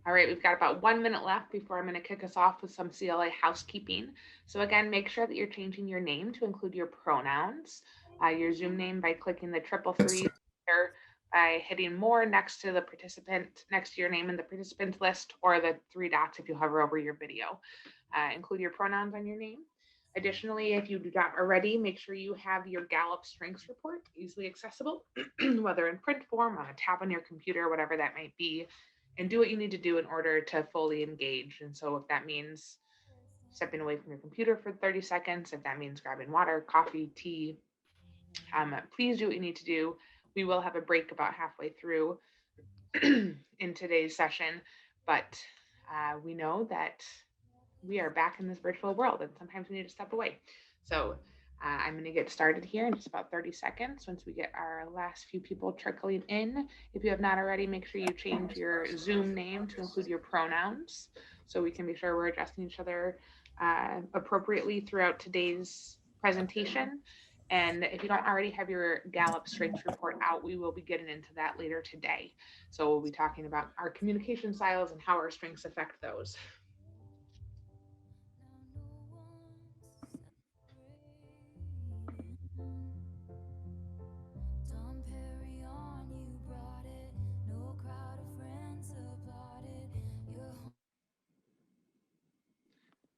All right, we've got about 1 minute left before I'm going to kick us off with some CLA housekeeping. So again, make sure that you're changing your name to include your pronouns, your Zoom name by clicking the triple three there, by hitting more next to the participant, next to your name in the participants list, or the three dots if you hover over your video. Include your pronouns on your name. Additionally, if you do not already, make sure you have your Gallup Strengths Report easily accessible, whether in print form, on a tab on your computer, whatever that might be, and do what you need to do in order to fully engage. And so if that means stepping away from your computer for 30 seconds, if that means grabbing water, coffee, tea, please do what you need to do. We will have a break about halfway through in today's session, but we know that we are back in this virtual world and sometimes we need to step away. So I'm going to get started here in just about 30 seconds once we get our last few people trickling in. If you have not already, make sure you change your Zoom name to include your pronouns so we can be sure we're addressing each other appropriately throughout today's presentation. And if you don't already have your Gallup Strengths Report out, we will be getting into that later today. So we'll be talking about our communication styles and how our strengths affect those.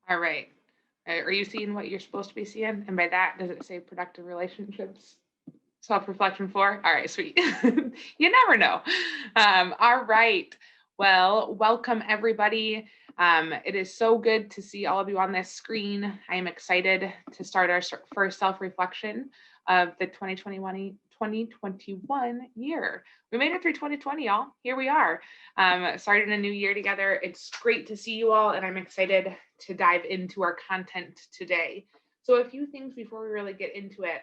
All right. Are you seeing what you're supposed to be seeing? And by that, does it say productive relationships? Self-reflection 4? All right, sweet. You never know. All right. Well, welcome everybody. It is so good to see all of you on this screen. I am excited to start our first self-reflection of the 2021 year. We made it through 2020, y'all. Here we are. Starting a new year together. It's great to see you all, and I'm excited to dive into our content today. So a few things before we really get into it.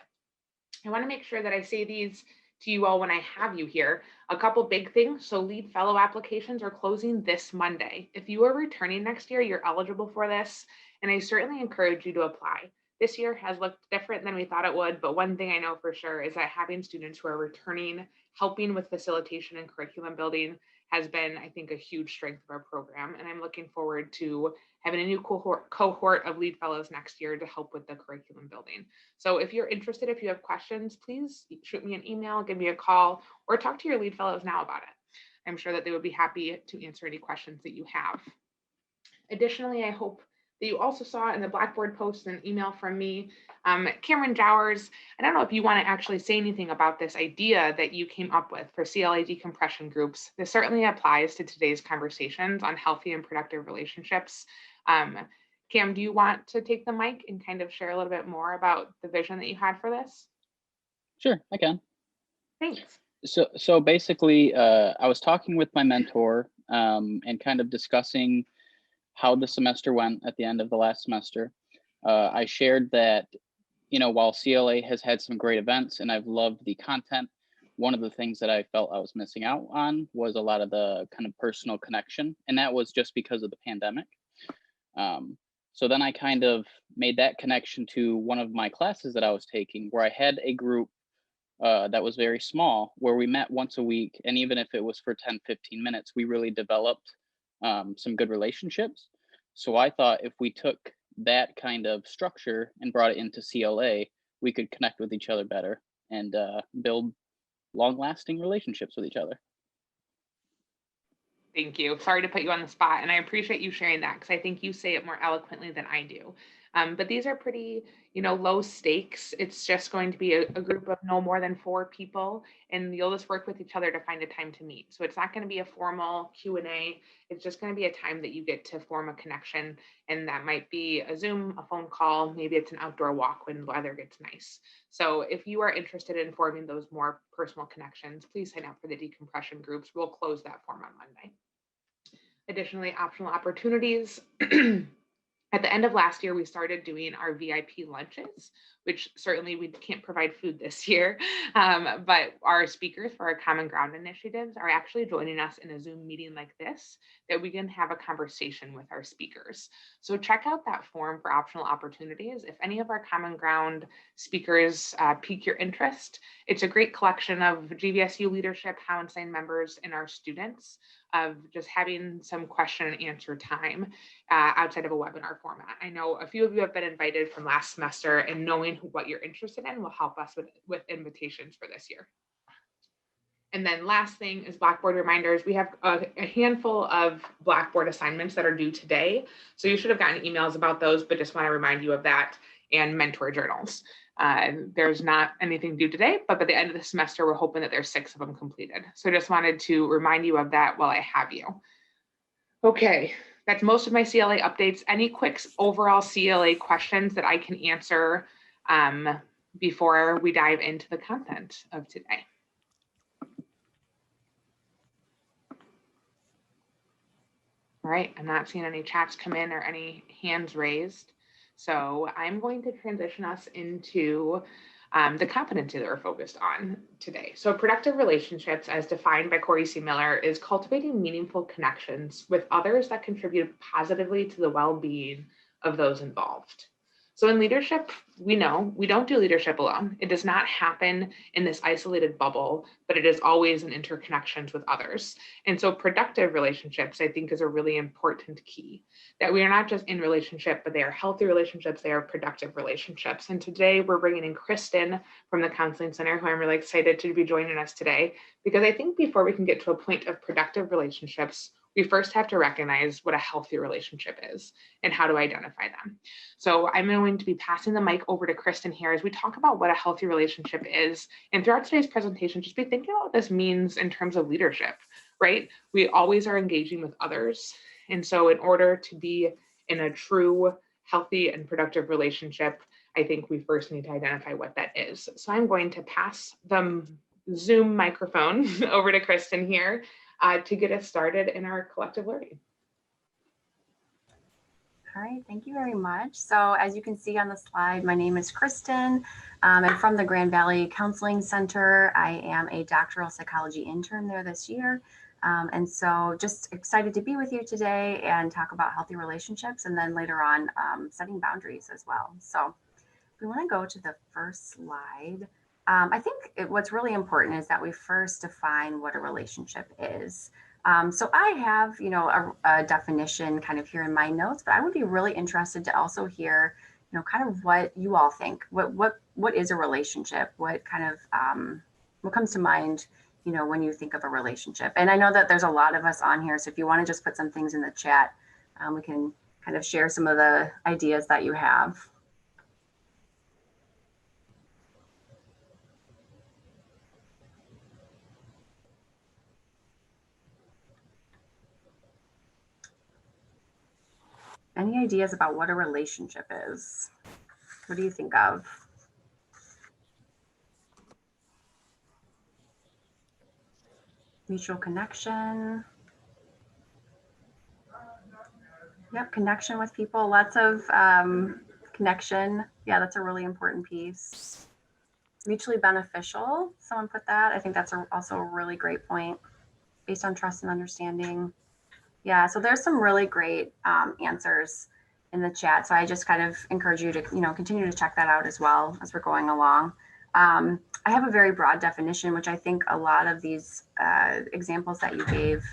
I want to make sure that I say these to you all when I have you here. A couple big things. So LEAD Fellow applications are closing this Monday. If you are returning next year, you're eligible for this, and I certainly encourage you to apply. This year has looked different than we thought it would, but one thing I know for sure is that having students who are returning, helping with facilitation and curriculum building has been, I think, a huge strength of our program. And I'm looking forward to having a new cohort of LEAD Fellows next year to help with the curriculum building. So if you're interested, if you have questions, please shoot me an email, give me a call, or talk to your LEAD Fellows now about it. I'm sure that they would be happy to answer any questions that you have. Additionally, I hope that you also saw in the Blackboard post an email from me, Cameron Jowers. I don't know if you want to actually say anything about this idea that you came up with for CLA decompression groups. This certainly applies to today's conversations on healthy and productive relationships. Cam, do you want to take the mic and kind of share a little bit more about the vision that you had for this? Sure, I can. Thanks. So basically, I was talking with my mentor and kind of discussing how the semester went at the end of the last semester. I shared that, while CLA has had some great events and I've loved the content, one of the things that I felt I was missing out on was a lot of the kind of personal connection, and that was just because of the pandemic. So then I kind of made that connection to one of my classes that I was taking, where I had a group that was very small, where we met once a week. And even if it was for 10, 15 minutes, we really developed some good relationships. So I thought if we took that kind of structure and brought it into CLA, we could connect with each other better and build long lasting relationships with each other. Thank you. Sorry to put you on the spot. And I appreciate you sharing that because I think you say it more eloquently than I do. But these are pretty, low stakes. It's just going to be a group of no more than 4 people, and you'll just work with each other to find a time to meet. So it's not going to be a formal Q&A. It's just going to be a time that you get to form a connection. And that might be a Zoom, a phone call, maybe it's an outdoor walk when the weather gets nice. So if you are interested in forming those more personal connections, please sign up for the decompression groups. We'll close that form on Monday. Additionally, optional opportunities. At the end of last year, we started doing our VIP lunches, which certainly we can't provide food this year. But our speakers for our Common Ground initiatives are actually joining us in a Zoom meeting like this, that we can have a conversation with our speakers. So check out that form for optional opportunities. If any of our Common Ground speakers pique your interest, it's a great collection of GVSU leadership, Hauenstein members, and our students, of just having some question and answer time outside of a webinar format. I know a few of you have been invited from last semester, and knowing what you're interested in will help us with invitations for this year. And then last thing is Blackboard reminders. We have a handful of Blackboard assignments that are due today. So you should have gotten emails about those, but just want to remind you of that, and mentor journals. There's not anything due today, but by the end of the semester, we're hoping that there's 6 of them completed. So just wanted to remind you of that while I have you. Okay, that's most of my CLA updates. Any quick overall CLA questions that I can answer before we dive into the content of today? All right, I'm not seeing any chats come in or any hands raised. So I'm going to transition us into the competency that we're focused on today. So productive relationships, as defined by Corey C. Miller, is cultivating meaningful connections with others that contribute positively to the well-being of those involved. So in leadership, we know we don't do leadership alone. It does not happen in this isolated bubble, but it is always in interconnections with others. And so productive relationships, I think, is a really important key, that we are not just in relationship, but they are healthy relationships, they are productive relationships. And today we're bringing in Kristen from the Counseling Center, who I'm really excited to be joining us today, because I think before we can get to a point of productive relationships, we first have to recognize what a healthy relationship is and how to identify them. So I'm going to be passing the mic over to Kristen here as we talk about what a healthy relationship is. And throughout today's presentation, just be thinking about what this means in terms of leadership, right? We always are engaging with others. And so in order to be in a true, healthy, and productive relationship, I think we first need to identify what that is. So I'm going to pass the Zoom microphone over to Kristen here to get us started in our collective learning. All right, thank you very much. So as you can see on the slide, my name is Kristen. I'm from the Grand Valley Counseling Center. I am a doctoral psychology intern there this year. And so just excited to be with you today and talk about healthy relationships, and then later on setting boundaries as well. So if we want to go to the first slide, I think what's really important is that we first define what a relationship is. So I have, a definition kind of here in my notes, but I would be really interested to also hear, kind of what you all think. What is a relationship? What kind of what comes to mind, when you think of a relationship? And I know that there's a lot of us on here, so if you want to just put some things in the chat, we can kind of share some of the ideas that you have. Any ideas about what a relationship is? What do you think of? Mutual connection. Yep, connection with people, lots of connection. Yeah, that's a really important piece. Mutually beneficial, someone put that. I think that's also a really great point, based on trust and understanding. Yeah, so there's some really great answers in the chat. So I just kind of encourage you to, continue to check that out as well as we're going along. I have a very broad definition, which I think a lot of these examples that you gave,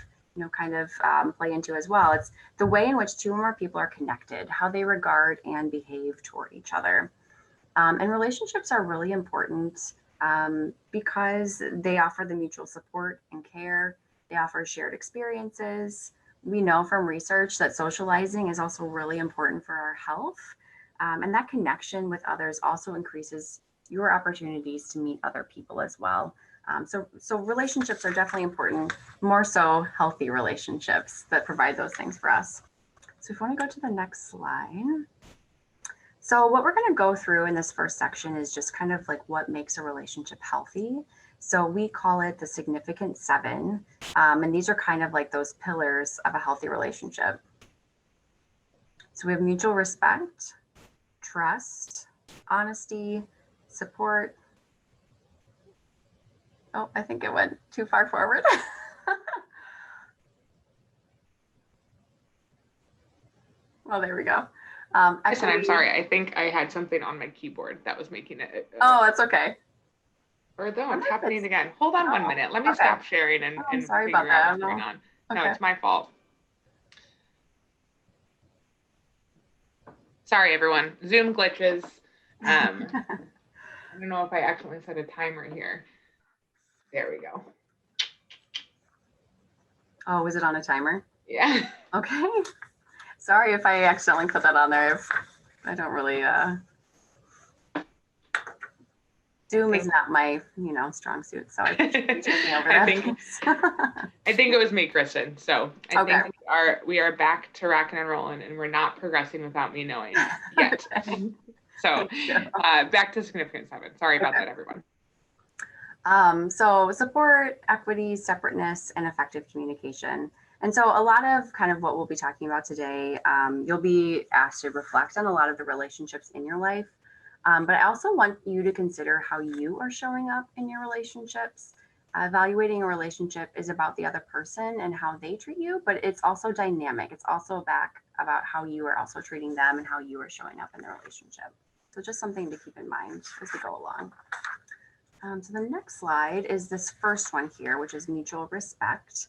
kind of play into as well. It's the way in which 2 or more people are connected, how they regard and behave toward each other. And relationships are really important because they offer the mutual support and care. They offer shared experiences. We know from research that socializing is also really important for our health. And that connection with others also increases your opportunities to meet other people as well. So relationships are definitely important, more so healthy relationships that provide those things for us. So if you want to go to the next slide. So what we're going to go through in this first section is just kind of like what makes a relationship healthy. So we call it the significant 7. And these are kind of like those pillars of a healthy relationship. So we have mutual respect, trust, honesty, support. Oh, I think it went too far forward. Oh, there we go. Listen, I'm Equity. sorry. I think I had something on my keyboard that was making it. Oh, that's okay. Or though wonder it's if happening it's- again. Hold on one Oh, minute. Let me okay. stop sharing and, Oh, I'm and sorry figure about that. out what's going on. No, Okay. it's my fault. Sorry, everyone. Zoom glitches. I don't know if I accidentally set a timer here. There we go. Oh, was it on a timer? Yeah. Okay. Sorry if I accidentally put that on there. I don't really, Zoom is not my, strong suit, so I think you take me over I that. think it was me, Kristen. So I Okay. think we are back to rocking and rolling, and we're not progressing without me knowing yet. Okay. So back to significant 7. Sorry about that, everyone. So support, equity, separateness, and effective communication. And so a lot of kind of what we'll be talking about today, you'll be asked to reflect on a lot of the relationships in your life. But I also want you to consider how you are showing up in your relationships. Evaluating a relationship is about the other person and how they treat you, but it's also dynamic. It's also back about how you are also treating them and how you are showing up in the relationship. So just something to keep in mind as we go along. So the next slide is this first one here, which is mutual respect.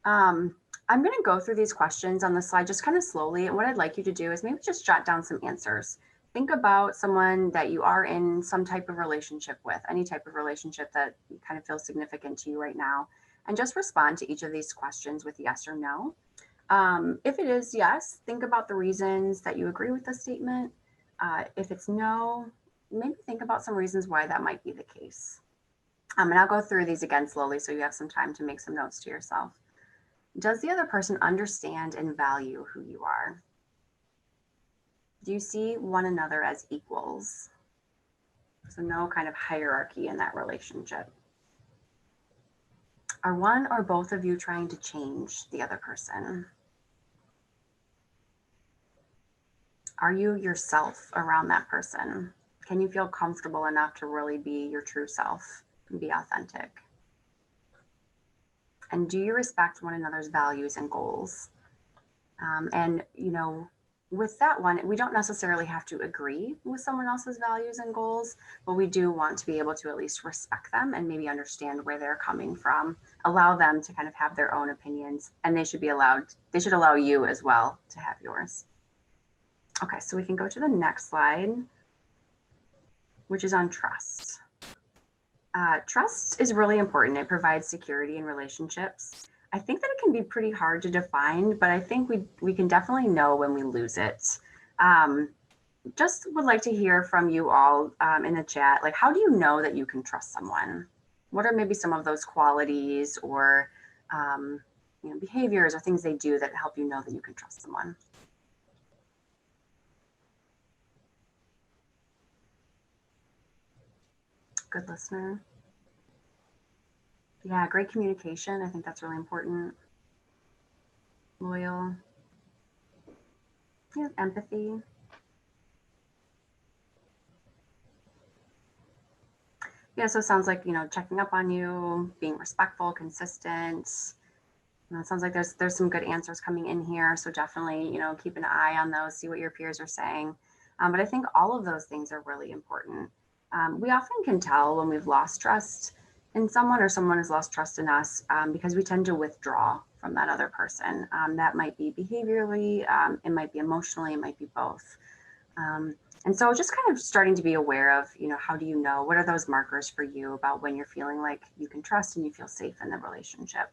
I'm going to go through these questions on the slide just kind of slowly. And what I'd like you to do is maybe just jot down some answers. Think about someone that you are in some type of relationship with, any type of relationship that kind of feels significant to you right now, and just respond to each of these questions with yes or no. If it is yes, think about the reasons that you agree with the statement. If it's no, maybe think about some reasons why that might be the case. And I'll go through these again slowly so you have some time to make some notes to yourself. Does the other person understand and value who you are? Do you see one another as equals? So no kind of hierarchy in that relationship. Are one or both of you trying to change the other person? Are you yourself around that person? Can you feel comfortable enough to really be your true self and be authentic? And do you respect one another's values and goals? And, with that one, we don't necessarily have to agree with someone else's values and goals, but we do want to be able to at least respect them and maybe understand where they're coming from, allow them to kind of have their own opinions, and they should allow you as well to have yours. Okay, so we can go to the next slide, which is on trust. Trust is really important. It provides security in relationships. I think that it can be pretty hard to define, but I think we can definitely know when we lose it. Just would like to hear from you all in the chat. Like, how do you know that you can trust someone? What are maybe some of those qualities or behaviors or things they do that help you know that you can trust someone? Good listener. Yeah, great communication. I think that's really important. Loyal. Yeah, empathy. Yeah, so it sounds like, checking up on you, being respectful, consistent. It sounds like there's some good answers coming in here. So definitely, keep an eye on those, see what your peers are saying. But I think all of those things are really important. We often can tell when we've lost trust in someone or someone has lost trust in us because we tend to withdraw from that other person. That might be behaviorally, it might be emotionally, it might be both. And so just kind of starting to be aware of, how do you know, what are those markers for you about when you're feeling like you can trust and you feel safe in the relationship?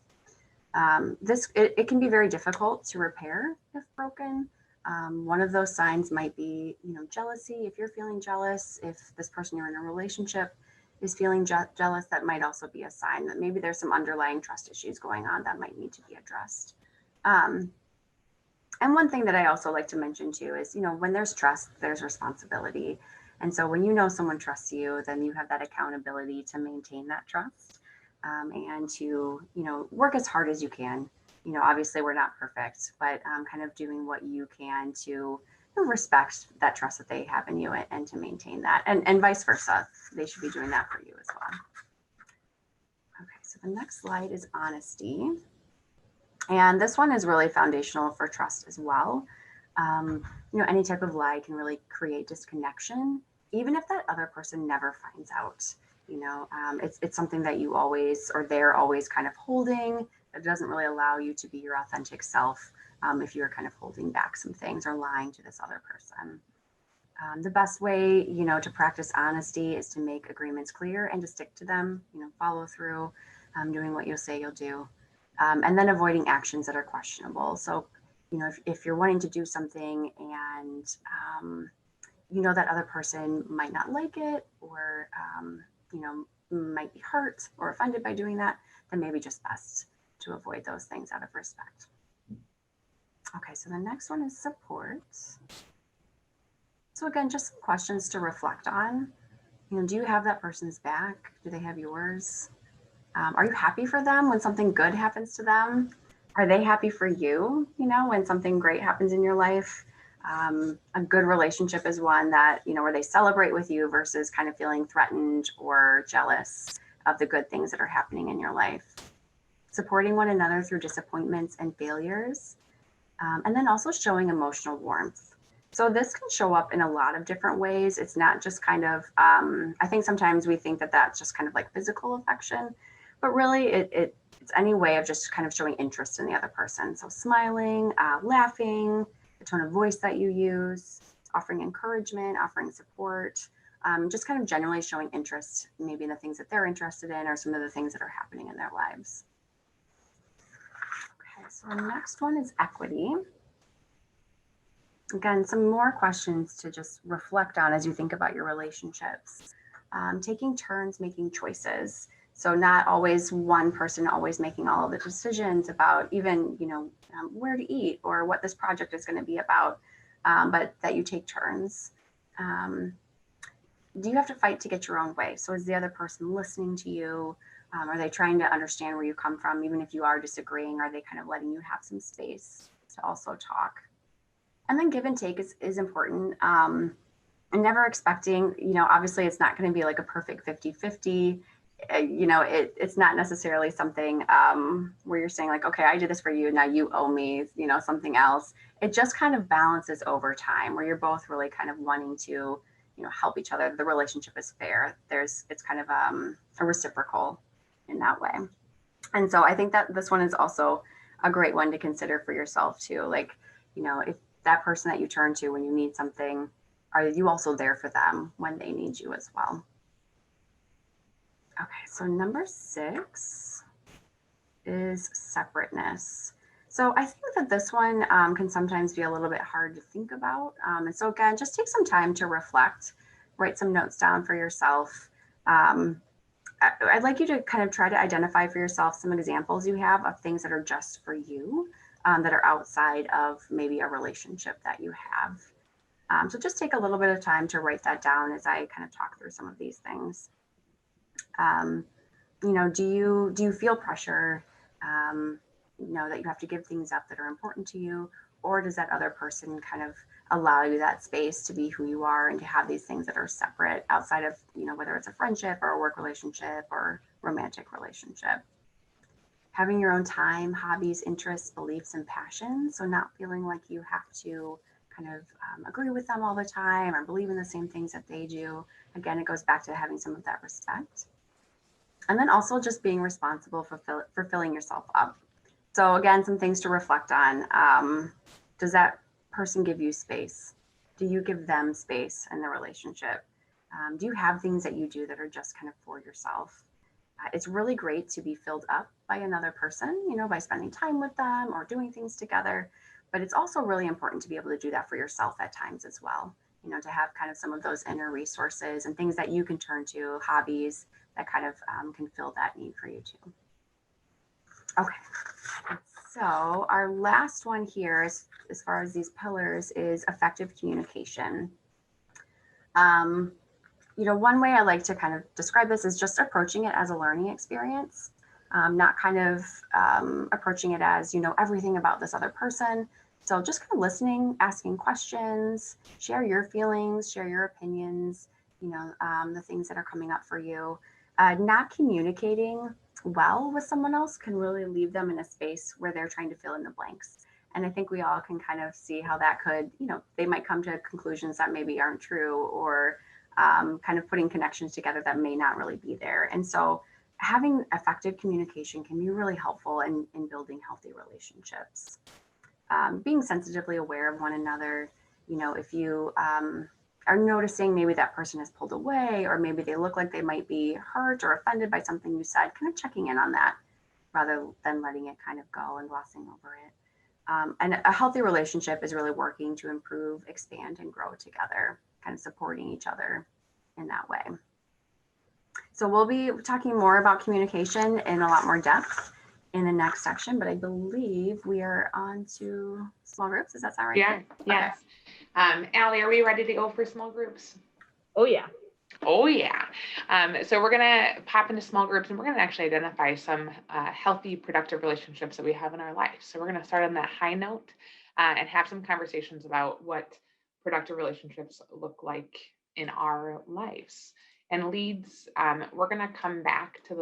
It can be very difficult to repair if broken. One of those signs might be, jealousy. If you're feeling jealous, if this person you're in a relationship is feeling jealous, that might also be a sign that maybe there's some underlying trust issues going on that might need to be addressed. And one thing that I also like to mention too is, when there's trust, there's responsibility. And so when someone trusts you, then you have that accountability to maintain that trust and to, work as hard as you can. Obviously we're not perfect, but kind of doing what you can to respect that trust that they have in you and to maintain that, and vice versa. They should be doing that for you as well. Okay, so the next slide is honesty. And this one is really foundational for trust as well. Any type of lie can really create disconnection, even if that other person never finds out. It's something that you always, or they're always kind of holding. It doesn't really allow you to be your authentic self if you're kind of holding back some things or lying to this other person. The best way, to practice honesty is to make agreements clear and to stick to them, follow through, doing what you'll say you'll do, and then avoiding actions that are questionable. So, if you're wanting to do something and, that other person might not like it or, might be hurt or offended by doing that, then maybe just best to avoid those things out of respect. Okay, so the next one is support. So again, just some questions to reflect on. Do you have that person's back? Do they have yours? Are you happy for them when something good happens to them? Are they happy for you, when something great happens in your life? A good relationship is one that, where they celebrate with you versus kind of feeling threatened or jealous of the good things that are happening in your life. Supporting one another through disappointments and failures. And then also showing emotional warmth. So this can show up in a lot of different ways. It's not just kind of, I think sometimes we think that that's just kind of like physical affection, but really it's any way of just kind of showing interest in the other person. So smiling, laughing, the tone of voice that you use, offering encouragement, offering support, just kind of generally showing interest maybe in the things that they're interested in or some of the things that are happening in their lives. Okay, so the next one is equity. Again, some more questions to just reflect on as you think about your relationships. Taking turns making choices. So not always one person always making all of the decisions about even, where to eat or what this project is going to be about, but that you take turns. Do you have to fight to get your own way? So is the other person listening to you? Are they trying to understand where you come from? Even if you are disagreeing, are they kind of letting you have some space to also talk? And then give and take is important. And never expecting, obviously it's not going to be like a perfect 50-50. It's not necessarily something where you're saying like, okay, I did this for you, now you owe me, something else. It just kind of balances over time where you're both really kind of wanting to, help each other. The relationship is fair. It's kind of a reciprocal in that way. And so I think that this one is also a great one to consider for yourself too. Like, if that person that you turn to when you need something, are you also there for them when they need you as well? Okay, so number 6 is separateness. So I think that this one can sometimes be a little bit hard to think about. And so again, just take some time to reflect, write some notes down for yourself. I'd like you to kind of try to identify for yourself some examples you have of things that are just for you, that are outside of maybe a relationship that you have. So just take a little bit of time to write that down as I kind of talk through some of these things. Do you feel pressure, that you have to give things up that are important to you, or does that other person kind of allow you that space to be who you are and to have these things that are separate outside of, whether it's a friendship or a work relationship or romantic relationship? Having your own time, hobbies, interests, beliefs, and passions. So not feeling like you have to kind of agree with them all the time or believe in the same things that they do. Again, it goes back to having some of that respect. And then also just being responsible for filling yourself up. So again, some things to reflect on. Does that person give you space? Do you give them space in the relationship? Do you have things that you do that are just kind of for yourself? It's really great to be filled up by another person, by spending time with them or doing things together. But it's also really important to be able to do that for yourself at times as well. To have kind of some of those inner resources and things that you can turn to, hobbies that kind of can fill that need for you too. Okay, so our last one here, as far as these pillars, is effective communication. One way I like to kind of describe this is just approaching it as a learning experience, not kind of approaching it as, everything about this other person. So just kind of listening, asking questions, share your feelings, share your opinions, the things that are coming up for you. Not communicating well with someone else can really leave them in a space where they're trying to fill in the blanks. And I think we all can kind of see how that could, they might come to conclusions that maybe aren't true, or kind of putting connections together that may not really be there. And so having effective communication can be really helpful in building healthy relationships. Being sensitively aware of one another, if you are noticing maybe that person has pulled away, or maybe they look like they might be hurt or offended by something you said, kind of checking in on that rather than letting it kind of go and glossing over it. And a healthy relationship is really working to improve, expand, and grow together, kind of supporting each other in that way. So we'll be talking more about communication in a lot more depth in the next section, but I believe we are on to small groups. Does that sound right? Yeah, yes. Okay. Allie, are we ready to go for small groups? Oh, yeah. Oh, yeah. So we're going to pop into small groups, and we're going to actually identify some healthy, productive relationships that we have in our life. So we're going to start on that high note and have some conversations about what productive relationships look like in our lives. And leads, we're going to come back to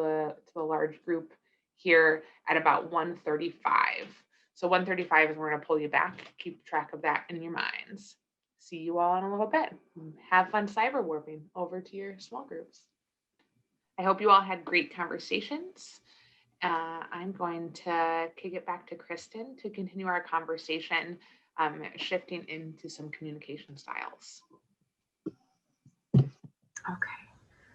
the large group here at about 1:35. So 1:35 is we're going to pull you back. Keep track of that in your minds. See you all in a little bit. Have fun cyber warping over to your small groups. I hope you all had great conversations. I'm going to kick it back to Kristen to continue our conversation, shifting into some communication styles. Okay.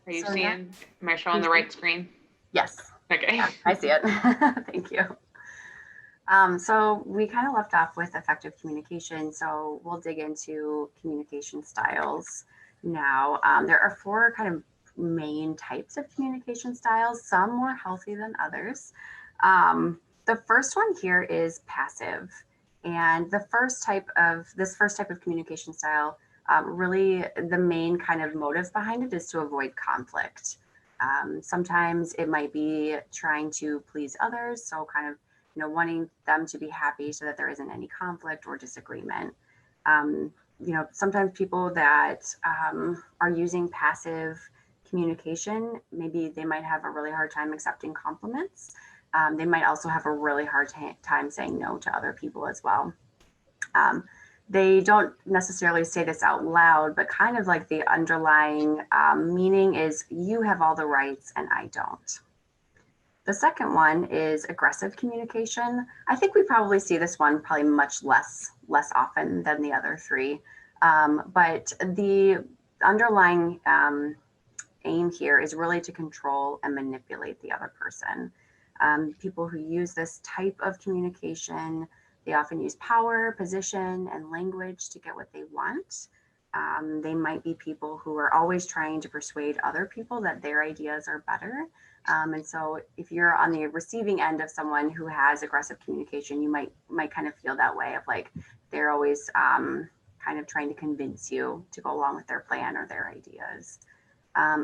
Are you seeing, am I showing the right screen? Yes. Okay. Yeah, I see it. Thank you. So we kind of left off with effective communication. So we'll dig into communication styles now. There are 4 kind of main types of communication styles, some more healthy than others. The first one here is passive. And this first type of communication style, really the main kind of motive behind it is to avoid conflict. Sometimes it might be trying to please others. So kind of, wanting them to be happy so that there isn't any conflict or disagreement. Sometimes people that are using passive communication, maybe they might have a really hard time accepting compliments. They might also have a really hard time saying no to other people as well. They don't necessarily say this out loud, but kind of like the underlying meaning is you have all the rights and I don't. The second one is aggressive communication. I think we probably see this one probably much less often than the other 3. But the underlying aim here is really to control and manipulate the other person. People who use this type of communication, they often use power, position, and language to get what they want. They might be people who are always trying to persuade other people that their ideas are better. And so if you're on the receiving end of someone who has aggressive communication, you might kind of feel that way of like, they're always kind of trying to convince you to go along with their plan or their ideas.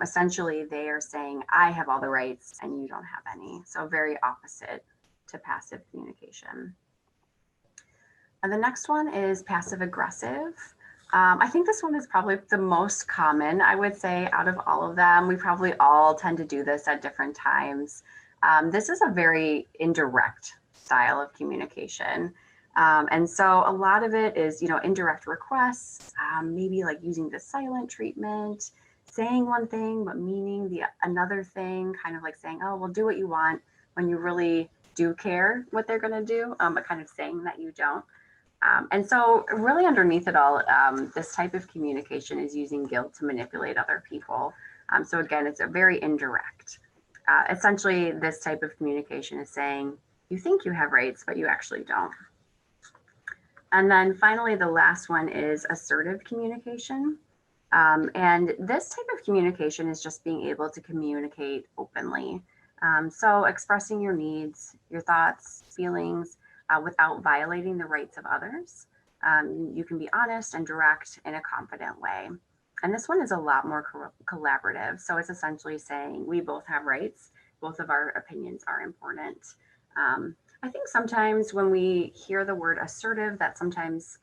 Essentially, they are saying, I have all the rights and you don't have any. So very opposite to passive communication. And the next one is passive aggressive. I think this one is probably the most common, I would say, out of all of them. We probably all tend to do this at different times. This is a very indirect style of communication. And so a lot of it is, indirect requests, maybe like using the silent treatment, saying one thing, but meaning another thing, kind of like saying, oh, well, do what you want when you really do care what they're going to do, but kind of saying that you don't. And so really underneath it all, this type of communication is using guilt to manipulate other people. So again, it's a very indirect. Essentially, this type of communication is saying, you think you have rights, but you actually don't. And then finally, the last one is assertive communication. And this type of communication is just being able to communicate openly. So expressing your needs, your thoughts, feelings, without violating the rights of others. You can be honest and direct in a confident way. And this one is a lot more collaborative. So it's essentially saying we both have rights. Both of our opinions are important. I I think sometimes when we hear the word assertive, that sometimes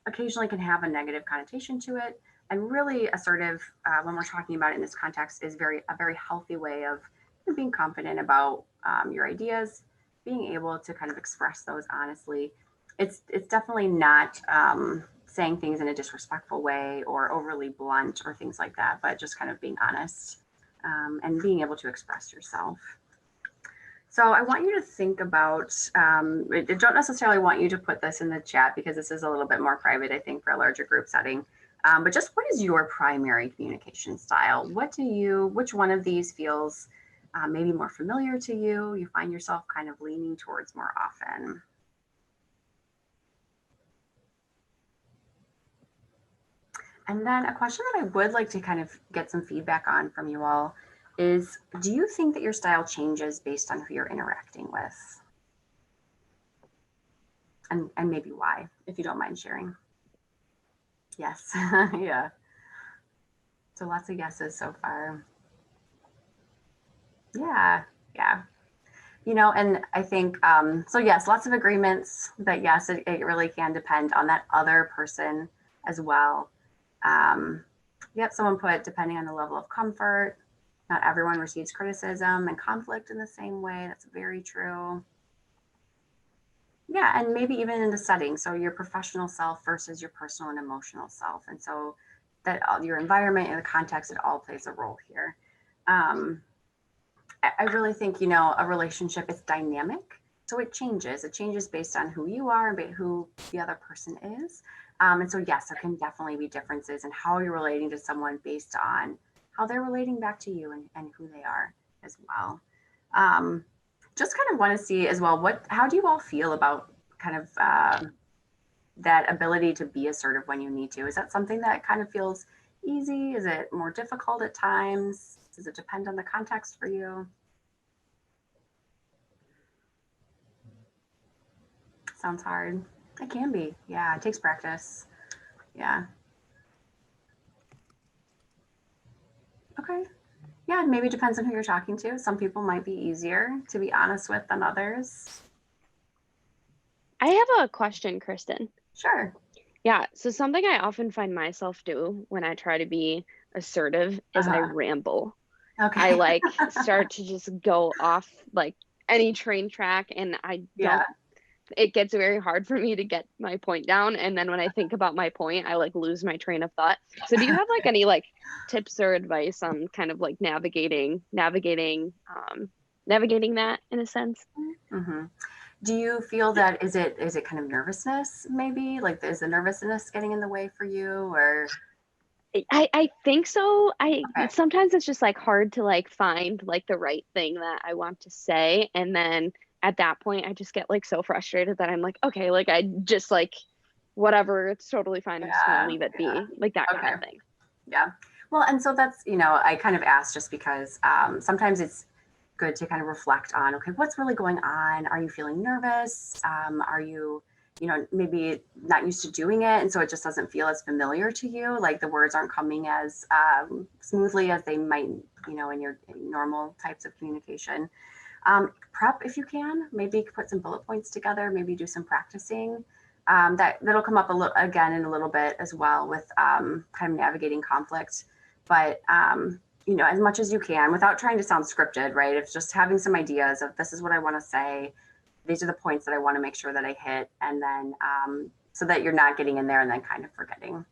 occasionally can have a negative connotation to it. And really assertive, when we're talking about it in this context, is a very healthy way of being confident about your ideas, being able to kind of express those honestly. It's definitely not saying things in a disrespectful way or overly blunt or things like that, but just kind of being honest and being able to express yourself. So I want you to think about, I don't necessarily want you to put this in the chat because this is a little bit more private, I think, for a larger group setting. But just what is your primary communication style? Which one of these feels maybe more familiar to you? You find yourself kind of leaning towards more often? And then a question that I would like to kind of get some feedback on from you all is, do you think that your style changes based on who you're interacting with? And maybe why, if you don't mind sharing. Yes, yeah. So lots of yeses so far. Yeah. You know, and I think, so yes, lots of agreements, but yes, it really can depend on that other person as well. Yep, someone put, depending on the level of comfort, not everyone receives criticism and conflict in the same way. That's very true. Yeah, and maybe even in the setting. So your professional self versus your personal and emotional self. And so that your environment and the context, it all plays a role here. I really think, you know, a relationship is dynamic. So it changes. It changes based on who you are and who the other person is. And so, yes, there can definitely be differences in how you're relating to someone based on how they're relating back to you and who they are as well. Just kind of want to see as well, how do you all feel about kind of that ability to be assertive when you need to? Is that something that kind of feels easy? Is it more difficult at times? Does it depend on the context for you? Sounds hard. It can be. Yeah, it takes practice. Yeah. Okay. Yeah, maybe it depends on who you're talking to. Some people might be easier to be honest with than others. I have a question, Kristen. Sure. Yeah, so something I often find myself do when I try to be assertive is I ramble. Okay. I like start to just go off like any train track, and I don't, it gets very hard for me to get my point down. And then when I think about my point, I like lose my train of thought. So do you have like any like tips or advice on kind of like navigating that in a sense? Mm-hmm. Do you feel that is it kind of nervousness maybe? Like, is the nervousness getting in the way for you, or? I think so. Sometimes it's just like hard to like find like the right thing that I want to say, and then at that point I just get like so frustrated that I'm like, okay, like I just like whatever, it's totally fine. I'm just gonna leave it be, like that kind of thing. Yeah. Well, and so that's, you know, I kind of asked just because sometimes it's good to kind of reflect on, okay, what's really going on? Are you feeling nervous? Are you, you know, maybe not used to doing it, and so it just doesn't feel as familiar to you, like the words aren't coming as smoothly as they might, you know, in your normal types of communication. Prep if you can, maybe put some bullet points together, maybe do some practicing. That'll come up a little again in a little bit as well with kind of navigating conflict, but you know, as much as you can without trying to sound scripted, right? It's just having some ideas of, this is what I want to say. These are the points that I want to make sure that I hit. And then so that you're not getting in there and then kind of forgetting.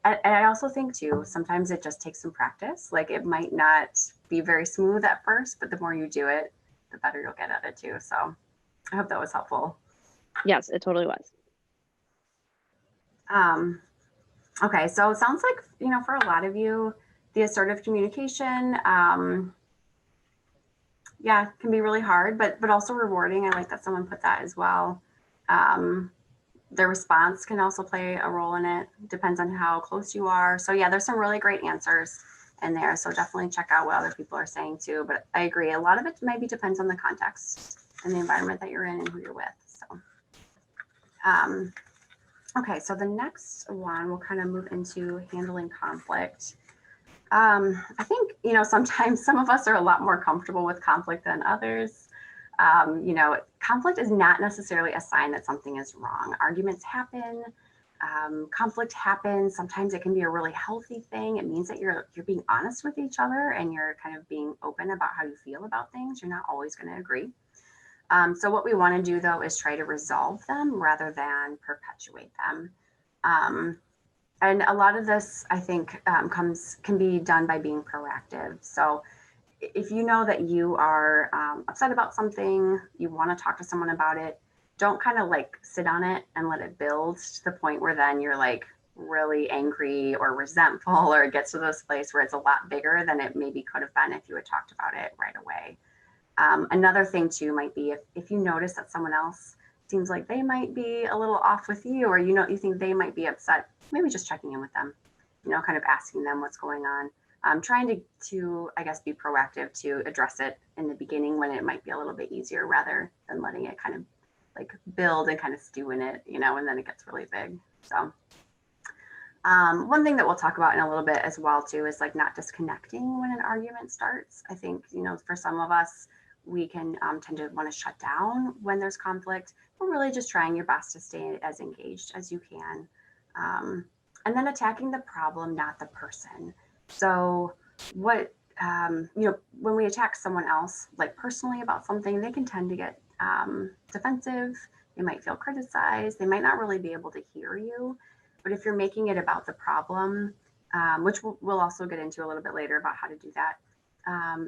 And I also think too, sometimes it just takes some practice. Like, it might not be very smooth at first, but the more you do it, the better you'll get at it too. So I hope that was helpful. Yes, it totally was. Okay, so it sounds like, you know, for a lot of you, the assertive communication, yeah, can be really hard, but also rewarding. I like that someone put that as well. Their response can also play a role in it. Depends on how close you are. So yeah, there's some really great answers in there. So definitely check out what other people are saying too. But I agree, a lot of it maybe depends on the context and the environment that you're in and who you're with. So, okay, so the next one, we'll kind of move into handling conflict. I think, you know, sometimes some of us are a lot more comfortable with conflict than others. Conflict is not necessarily a sign that something is wrong. Arguments happen. Conflict happens. Sometimes it can be a really healthy thing. It means that you're being honest with each other and you're kind of being open about how you feel about things. You're not always going to agree. So what we want to do though is try to resolve them rather than perpetuate them. And a lot of this, I think, can be done by being proactive. So if you know that you are upset about something, you want to talk to someone about it, don't kind of like sit on it and let it build to the point where then you're like really angry or resentful, or it gets to this place where it's a lot bigger than it maybe could have been if you had talked about it right away. Another thing too might be if you notice that someone else seems like they might be a little off with you, or you think they might be upset, maybe just checking in with them, kind of asking them what's going on. Trying to, I guess, be proactive to address it in the beginning when it might be a little bit easier rather than letting it kind of like build and kind of stew in it, and then it gets really big. So one thing that we'll talk about in a little bit as well too is like not disconnecting when an argument starts. I think, for some of us, we can tend to want to shut down when there's conflict, but really just trying your best to stay as engaged as you can. And then attacking the problem, not the person. So what, when we attack someone else, like personally about something, they can tend to get defensive. They might feel criticized. They might not really be able to hear you. But if you're making it about the problem, which we'll also get into a little bit later about how to do that,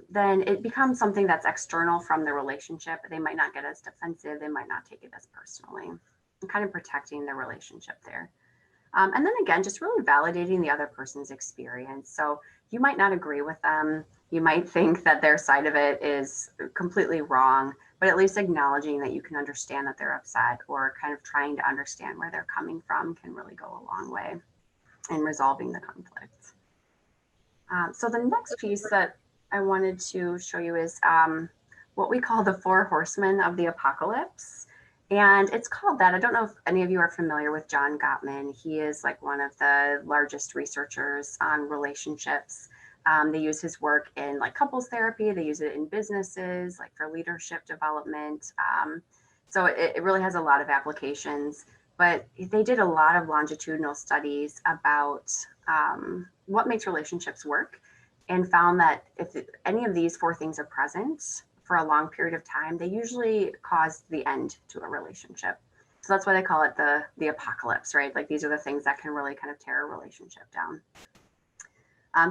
then it becomes something that's external from the relationship. They might not get as defensive. They might not take it as personally. And kind of protecting the relationship there. And then again, just really validating the other person's experience. So you might not agree with them. You might think that their side of it is completely wrong, but at least acknowledging that you can understand that they're upset, or kind of trying to understand where they're coming from, can really go a long way in resolving the conflict. So the next piece that I wanted to show you is what we call the 4 horsemen of the apocalypse. And it's called that. I don't know if any of you are familiar with John Gottman. He is like one of the largest researchers on relationships. They use his work in like couples therapy. They use it in businesses, like for leadership development. So it really has a lot of applications. But they did a lot of longitudinal studies about what makes relationships work, and found that if any of these 4 things are present for a long period of time, they usually cause the end to a relationship. So that's why they call it the apocalypse, right? Like these are the things that can really kind of tear a relationship down.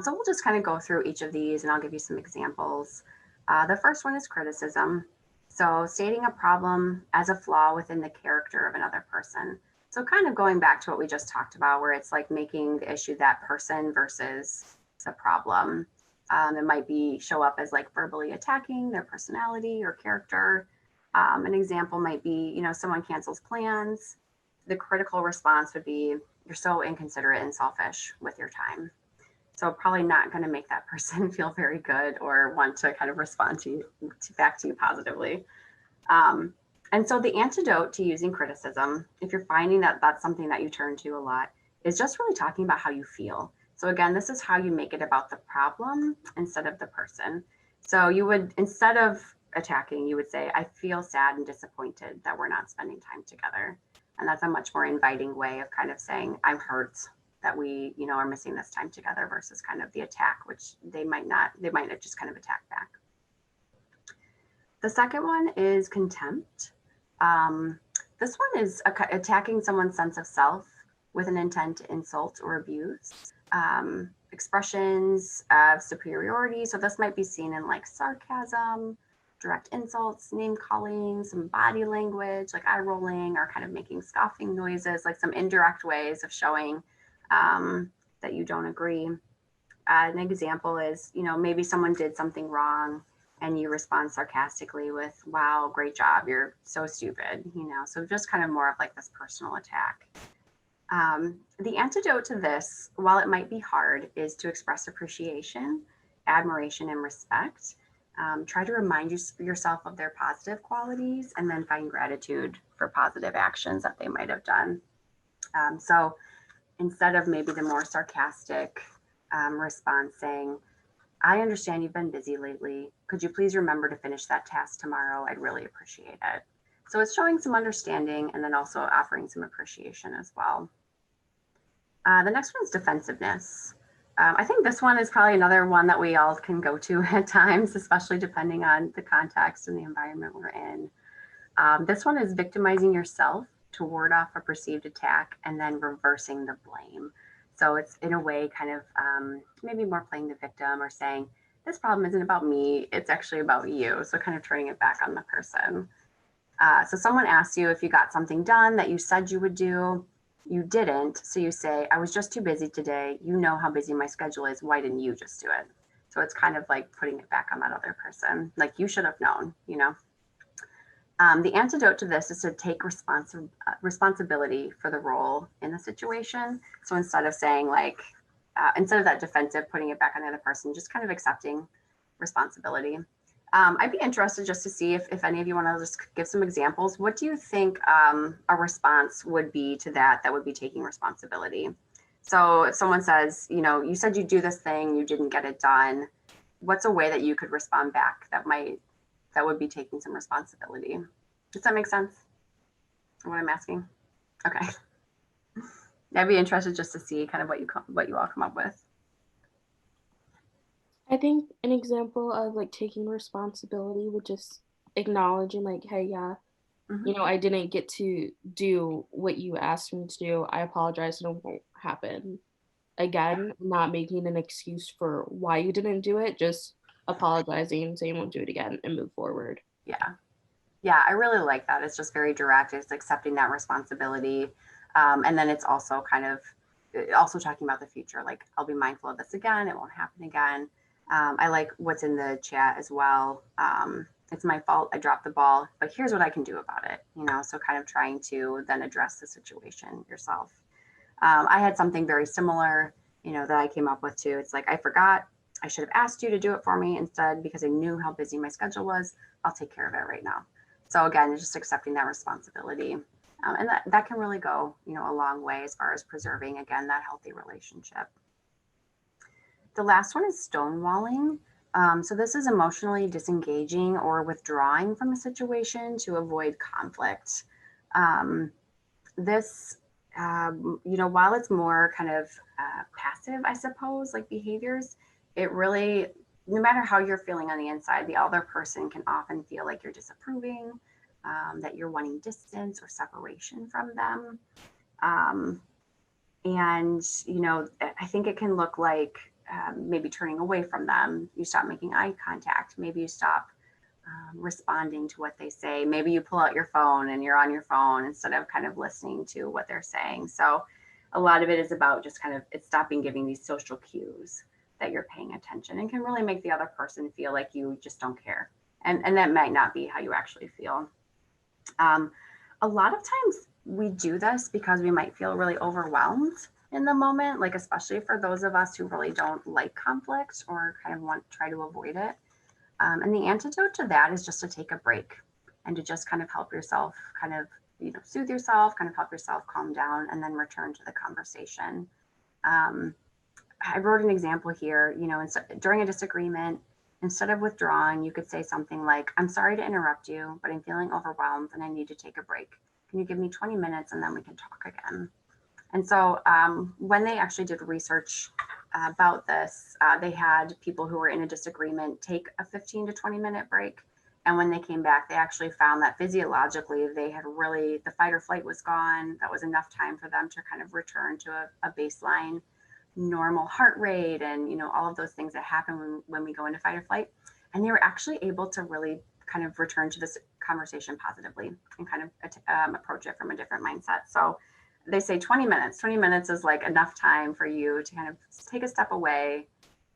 So we'll just kind of go through each of these and I'll give you some examples. The first one is criticism. So stating a problem as a flaw within the character of another person. So kind of going back to what we just talked about, where it's like making the issue that person versus the problem. It might show up as like verbally attacking their personality or character. An example might be, someone cancels plans. The critical response would be, you're so inconsiderate and selfish with your time. So probably not going to make that person feel very good or want to kind of respond back to you positively. And so the antidote to using criticism, if you're finding that that's something that you turn to a lot, is just really talking about how you feel. So again, this is how you make it about the problem instead of the person. So you would, instead of attacking, you would say, I feel sad and disappointed that we're not spending time together. And that's a much more inviting way of kind of saying, I'm hurt that we, are missing this time together, versus kind of the attack, which they might just kind of attack back. The second one is contempt. This one is attacking someone's sense of self with an intent to insult or abuse. Expressions of superiority. So this might be seen in like sarcasm, direct insults, name calling, some body language, like eye rolling, or kind of making scoffing noises, like some indirect ways of showing that you don't agree. An example is, maybe someone did something wrong and you respond sarcastically with, wow, great job, you're so stupid, so just kind of more of like this personal attack. The antidote to this, while it might be hard, is to express appreciation, admiration, and respect. Try to remind yourself of their positive qualities, and then find gratitude for positive actions that they might have done. So instead of maybe the more sarcastic response saying, I understand you've been busy lately. Could you please remember to finish that task tomorrow? I'd really appreciate it. So it's showing some understanding and then also offering some appreciation as well. The next one is defensiveness. I think this one is probably another one that we all can go to at times, especially depending on the context and the environment we're in. This one is victimizing yourself to ward off a perceived attack and then reversing the blame. So it's in a way kind of maybe more playing the victim or saying, this problem isn't about me, it's actually about you. So kind of turning it back on the person. So someone asks you if you got something done that you said you would do, you didn't. So you say, I was just too busy today. You know how busy my schedule is. Why didn't you just do it? So it's kind of like putting it back on that other person. Like you should have known, you know? The antidote to this is to take responsibility for the role in the situation. So instead of saying like, instead of that defensive, putting it back on the other person, just kind of accepting responsibility. I'd be interested just to see if any of you want to just give some examples. What do you think a response would be to that would be taking responsibility? So if someone says, you know, you said you'd do this thing, you didn't get it done, what's a way that you could respond back that would be taking some responsibility? Does that make sense? What I'm asking? Okay. I'd be interested just to see kind of what you all come up with. I think an example of like taking responsibility would just acknowledging like, hey, yeah, Mhm. you know, I didn't get to do what you asked me to do. I apologize and it won't happen again. Not making an excuse for why you didn't do it, just apologizing, saying you won't do it again and move forward. Yeah. Yeah, I really like that. It's just very direct. It's accepting that responsibility. And then it's also kind of also talking about the future. Like, I'll be mindful of this again. It won't happen again. I like what's in the chat as well. It's my fault. I dropped the ball, but here's what I can do about it. You know, so kind of trying to then address the situation yourself. I had something very similar, you know, that I came up with too. It's like, I forgot. I should have asked you to do it for me instead because I knew how busy my schedule was. I'll take care of it right now. So again, just accepting that responsibility. And that can really go, you know, a long way as far as preserving, again, that healthy relationship. The last one is stonewalling. So this is emotionally disengaging or withdrawing from a situation to avoid conflict. This, you know, while it's more kind of passive, I suppose, like behaviors, it really, no matter how you're feeling on the inside, the other person can often feel like you're disapproving, that you're wanting distance or separation from them. And, you know, I think it can look like maybe turning away from them. You stop making eye contact. Maybe you stop responding to what they say. Maybe you pull out your phone and you're on your phone instead of kind of listening to what they're saying. So a lot of it is about just kind of it's stopping giving these social cues that you're paying attention and can really make the other person feel like you just don't care. And that might not be how you actually feel. A lot of times we do this because we might feel really overwhelmed in the moment, like especially for those of us who really don't like conflict or kind of want to try to avoid it. And the antidote to that is just to take a break and to just kind of help yourself kind of, you know, soothe yourself, kind of help yourself calm down and then return to the conversation. I wrote an example here, you know, during a disagreement, instead of withdrawing, you could say something like, I'm sorry to interrupt you, but I'm feeling overwhelmed and I need to take a break. Can you give me 20 minutes and then we can talk again? And so when they actually did research about this, they had people who were in a disagreement take a 15 to 20 minute break. And when they came back, they actually found that physiologically, they had really, the fight or flight was gone. That was enough time for them to kind of return to a baseline normal heart rate and, you know, all of those things that happen when we go into fight or flight. And they were actually able to really kind of return to this conversation positively and kind of approach it from a different mindset. So they say 20 minutes. 20 minutes is like enough time for you to kind of take a step away,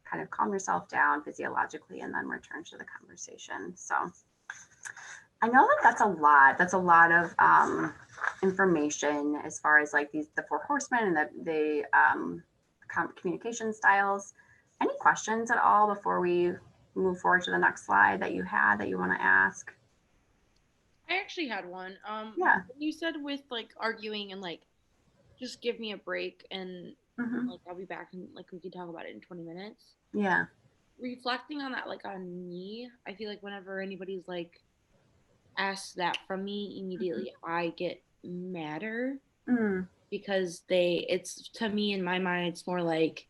kind of calm yourself down physiologically, and then return to the conversation. So I know that that's a lot. That's a lot of information as far as like the 4 horsemen and the communication styles. Any questions at all before we move forward to the next slide that you want to ask? I actually had one. Yeah. You said with like arguing and like just give me a break and Mm-hmm. like I'll be back and like we can talk about it in 20 minutes. Yeah. reflecting on that, like on me, I feel like whenever anybody's like asks that from me, immediately I get madder Mm, because it's to me in my mind, it's more like,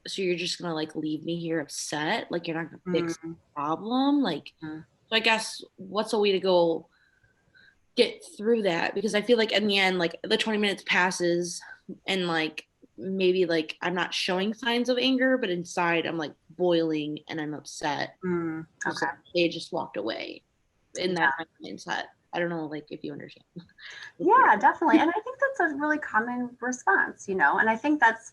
so you're just gonna like leave me here upset, like you're not gonna fix the mm, problem, like. mm, So I guess what's a way to go get through that? Because I feel like in the end, like the 20 minutes passes and like maybe like I'm not showing signs of anger, but inside I'm like boiling and I'm upset. mm. It's Okay. like they just walked away in Yeah. that mindset. I don't know, like if you understand. Yeah, definitely. And I think that's a really common response, and I think that's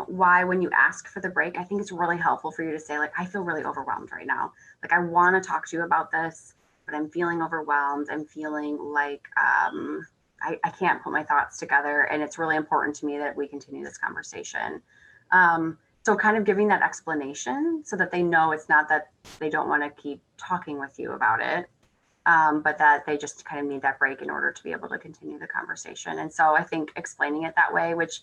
why when you ask for the break, I think it's really helpful for you to say, like, I feel really overwhelmed right now. Like, I want to talk to you about this, but I'm feeling overwhelmed. I'm feeling like I can't put my thoughts together. And it's really important to me that we continue this conversation. So kind of giving that explanation so that they know it's not that they don't want to keep talking with you about it, but that they just kind of need that break in order to be able to continue the conversation. And so I think explaining it that way, which,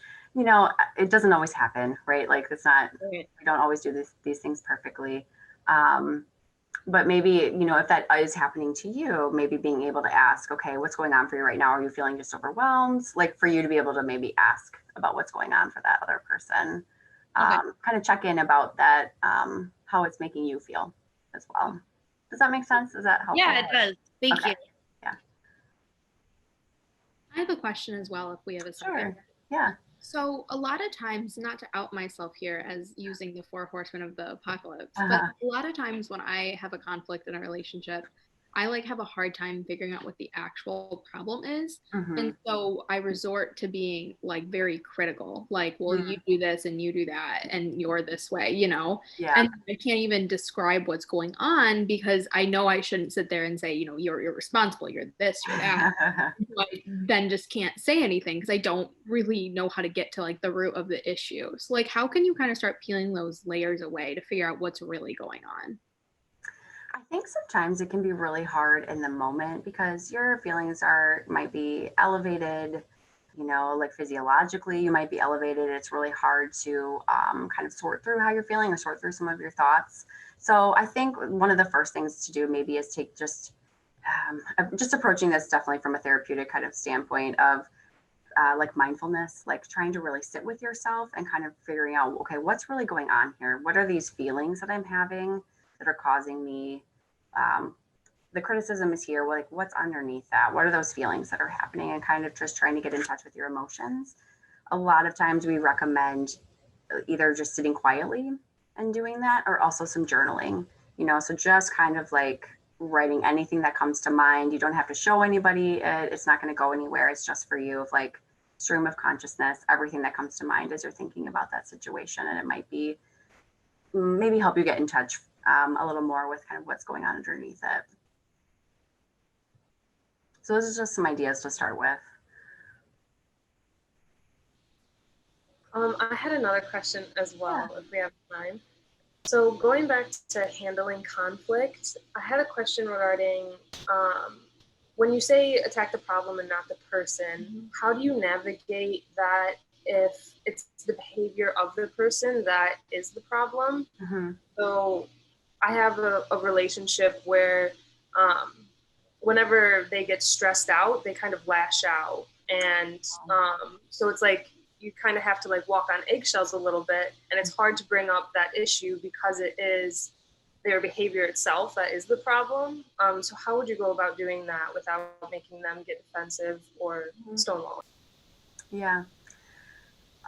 it doesn't always happen, right? Like it's not, Right. we don't always do these things perfectly. But maybe, if that is happening to you, maybe being able to ask, okay, what's going on for you right now? Are you feeling just overwhelmed? Like for you to be able to maybe ask about what's going on for that other person, Okay. kind of check in about that, how it's making you feel as well. Does that make sense? Is that helpful? Yeah, it does. Thank Okay. you. I have a question as well if we have a second. Sure. Yeah. So a lot of times, not to out myself here as using the four horsemen of the apocalypse, Uh-huh. but a lot of times when I have a conflict in a relationship, I like have a hard time figuring out what the actual problem is. Mhm. And so I resort to being like very critical, like, well, Mhm. you do this and you do that and you're this way, Yeah. and I can't even describe what's going on because I know I shouldn't sit there and say, you're irresponsible, you're this, you're that. I then just can't say anything because I don't really know how to get to like the root of the issue. So like how can you kind of start peeling those layers away to figure out what's really going on? I think sometimes it can be really hard in the moment because your feelings might be elevated, like physiologically, you might be elevated. It's really hard to kind of sort through how you're feeling or sort through some of your thoughts. So I think one of the first things to do maybe is take just approaching this definitely from a therapeutic kind of standpoint of like mindfulness, like trying to really sit with yourself and kind of figuring out, okay, what's really going on here? What are these feelings that I'm having that are causing me? The criticism is here. Like, what's underneath that? What are those feelings that are happening? And kind of just trying to get in touch with your emotions. A lot of times we recommend either just sitting quietly and doing that, or also some journaling, so just kind of like writing anything that comes to mind. You don't have to show anybody it. It's not going to go anywhere. It's just for you, of like stream of consciousness, everything that comes to mind as you're thinking about that situation. And it might be maybe help you get in touch a little more with kind of what's going on underneath it. So those are just some ideas to start with. I had another question as well, if we have time. So going back to handling conflict, I had a question regarding when you say attack the problem and not the person, how do you navigate that if it's the behavior of the person that is the problem? Mm-hmm. So I have a relationship where whenever they get stressed out, they kind of lash out. And so it's like you kind of have to like walk on eggshells a little bit. And it's hard to bring up that issue because it is their behavior itself that is the problem. So how would you go about doing that without making them get defensive or stonewall? Yeah.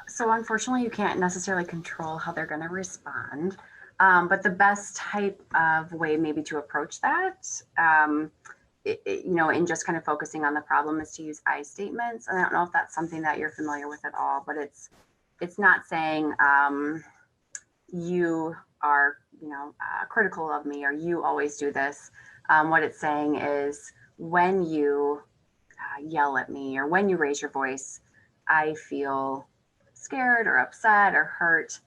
So unfortunately, you can't necessarily control how they're going to respond. But the best type of way maybe to approach that, in just kind of focusing on the problem, is to use I statements. And I don't know if that's something that you're familiar with at all, but it's not saying you are, critical of me or you always do this. What it's saying is when you yell at me or when you raise your voice, I feel scared or upset or hurt,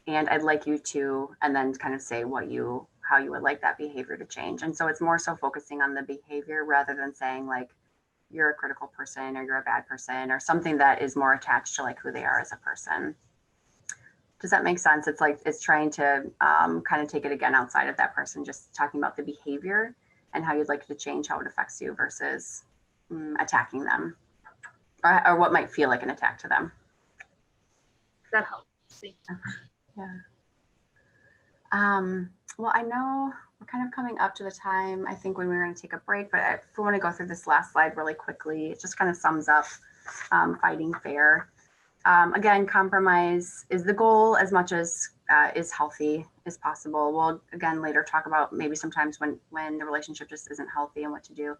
and I'd like you to, and then kind of say how you would like that behavior to change. And so it's more so focusing on the behavior rather than saying like you're a critical person or you're a bad person or something that is more attached to like who they are as a person. Does that make sense? It's like it's trying to kind of take it again outside of that person, just talking about the behavior and how you'd like to change how it affects you versus attacking them or what might feel like an attack to them. That helps. Thank you. Yeah. Well, I know we're kind of coming up to the time, I think, when we're going to take a break, but if we want to go through this last slide really quickly, it just kind of sums up fighting fair. Again, compromise is the goal as much as is healthy as possible. We'll, again, later talk about maybe sometimes when the relationship just isn't healthy and what to do.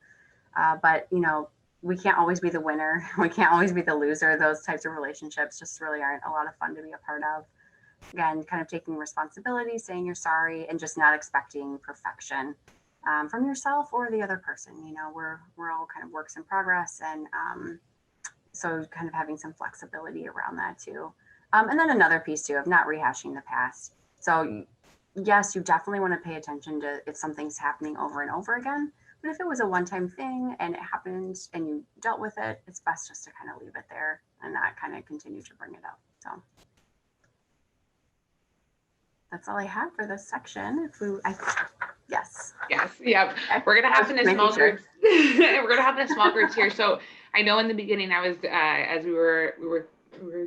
But, you know, we can't always be the winner. We can't always be the loser. Those types of relationships just really aren't a lot of fun to be a part of. Again, kind of taking responsibility, saying you're sorry, and just not expecting perfection from yourself or the other person. You know, we're all kind of works in progress, and so kind of having some flexibility around that too. And then another piece too of not rehashing the past. So yes, you definitely want to pay attention to if something's happening over and over again. But if it was a one-time thing and it happened and you dealt with it, it's best just to kind of leave it there and not kind of continue to bring it up. So that's all I have for this section. Yes. Yes. Yep. We're gonna have in a small groups. We're gonna have in a small groups here. So I know in the beginning I was as we were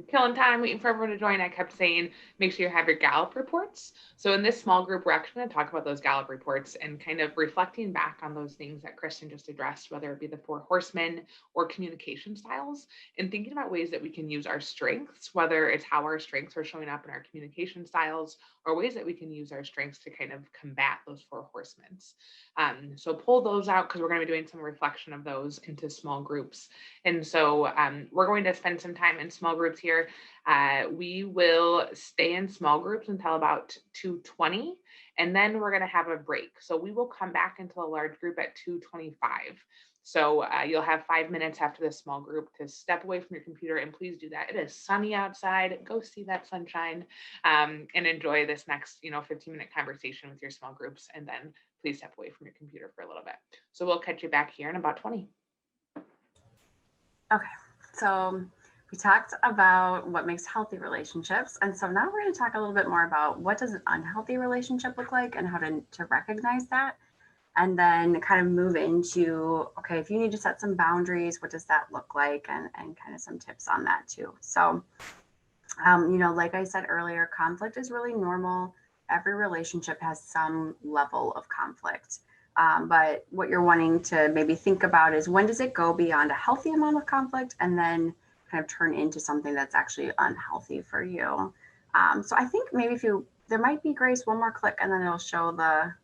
killing time waiting for everyone to join, I kept saying make sure you have your Gallup reports. So in this small group, we're actually going to talk about those Gallup reports and kind of reflecting back on those things that Kristen just addressed, whether it be the 4 horsemen or communication styles, and thinking about ways that we can use our strengths, whether it's how our strengths are showing up in our communication styles or ways that we can use our strengths to kind of combat those 4 horsemen. So pull those out because we're going to be doing some reflection of those into small groups. And so we're going to spend some time in small groups here. We will stay in small groups until about 2:20, and then we're going to have a break. So we will come back into a large group at 2:25. So you'll have 5 minutes after this small group to step away from your computer, and please do that. It is sunny outside. Go see that sunshine and enjoy this next 15-minute conversation with your small groups, and then please step away from your computer for a little bit. So we'll catch you back here in about 20. Okay, so we talked about what makes healthy relationships. And so now we're going to talk a little bit more about what does an unhealthy relationship look like and how to recognize that. And then kind of move into, okay, if you need to set some boundaries, what does that look like? And kind of some tips on that too. So, like I said earlier, conflict is really normal. Every relationship has some level of conflict. But what you're wanting to maybe think about is when does it go beyond a healthy amount of conflict and then kind of turn into something that's actually unhealthy for you. So I think maybe there might be, Grace, one more click and then it'll show the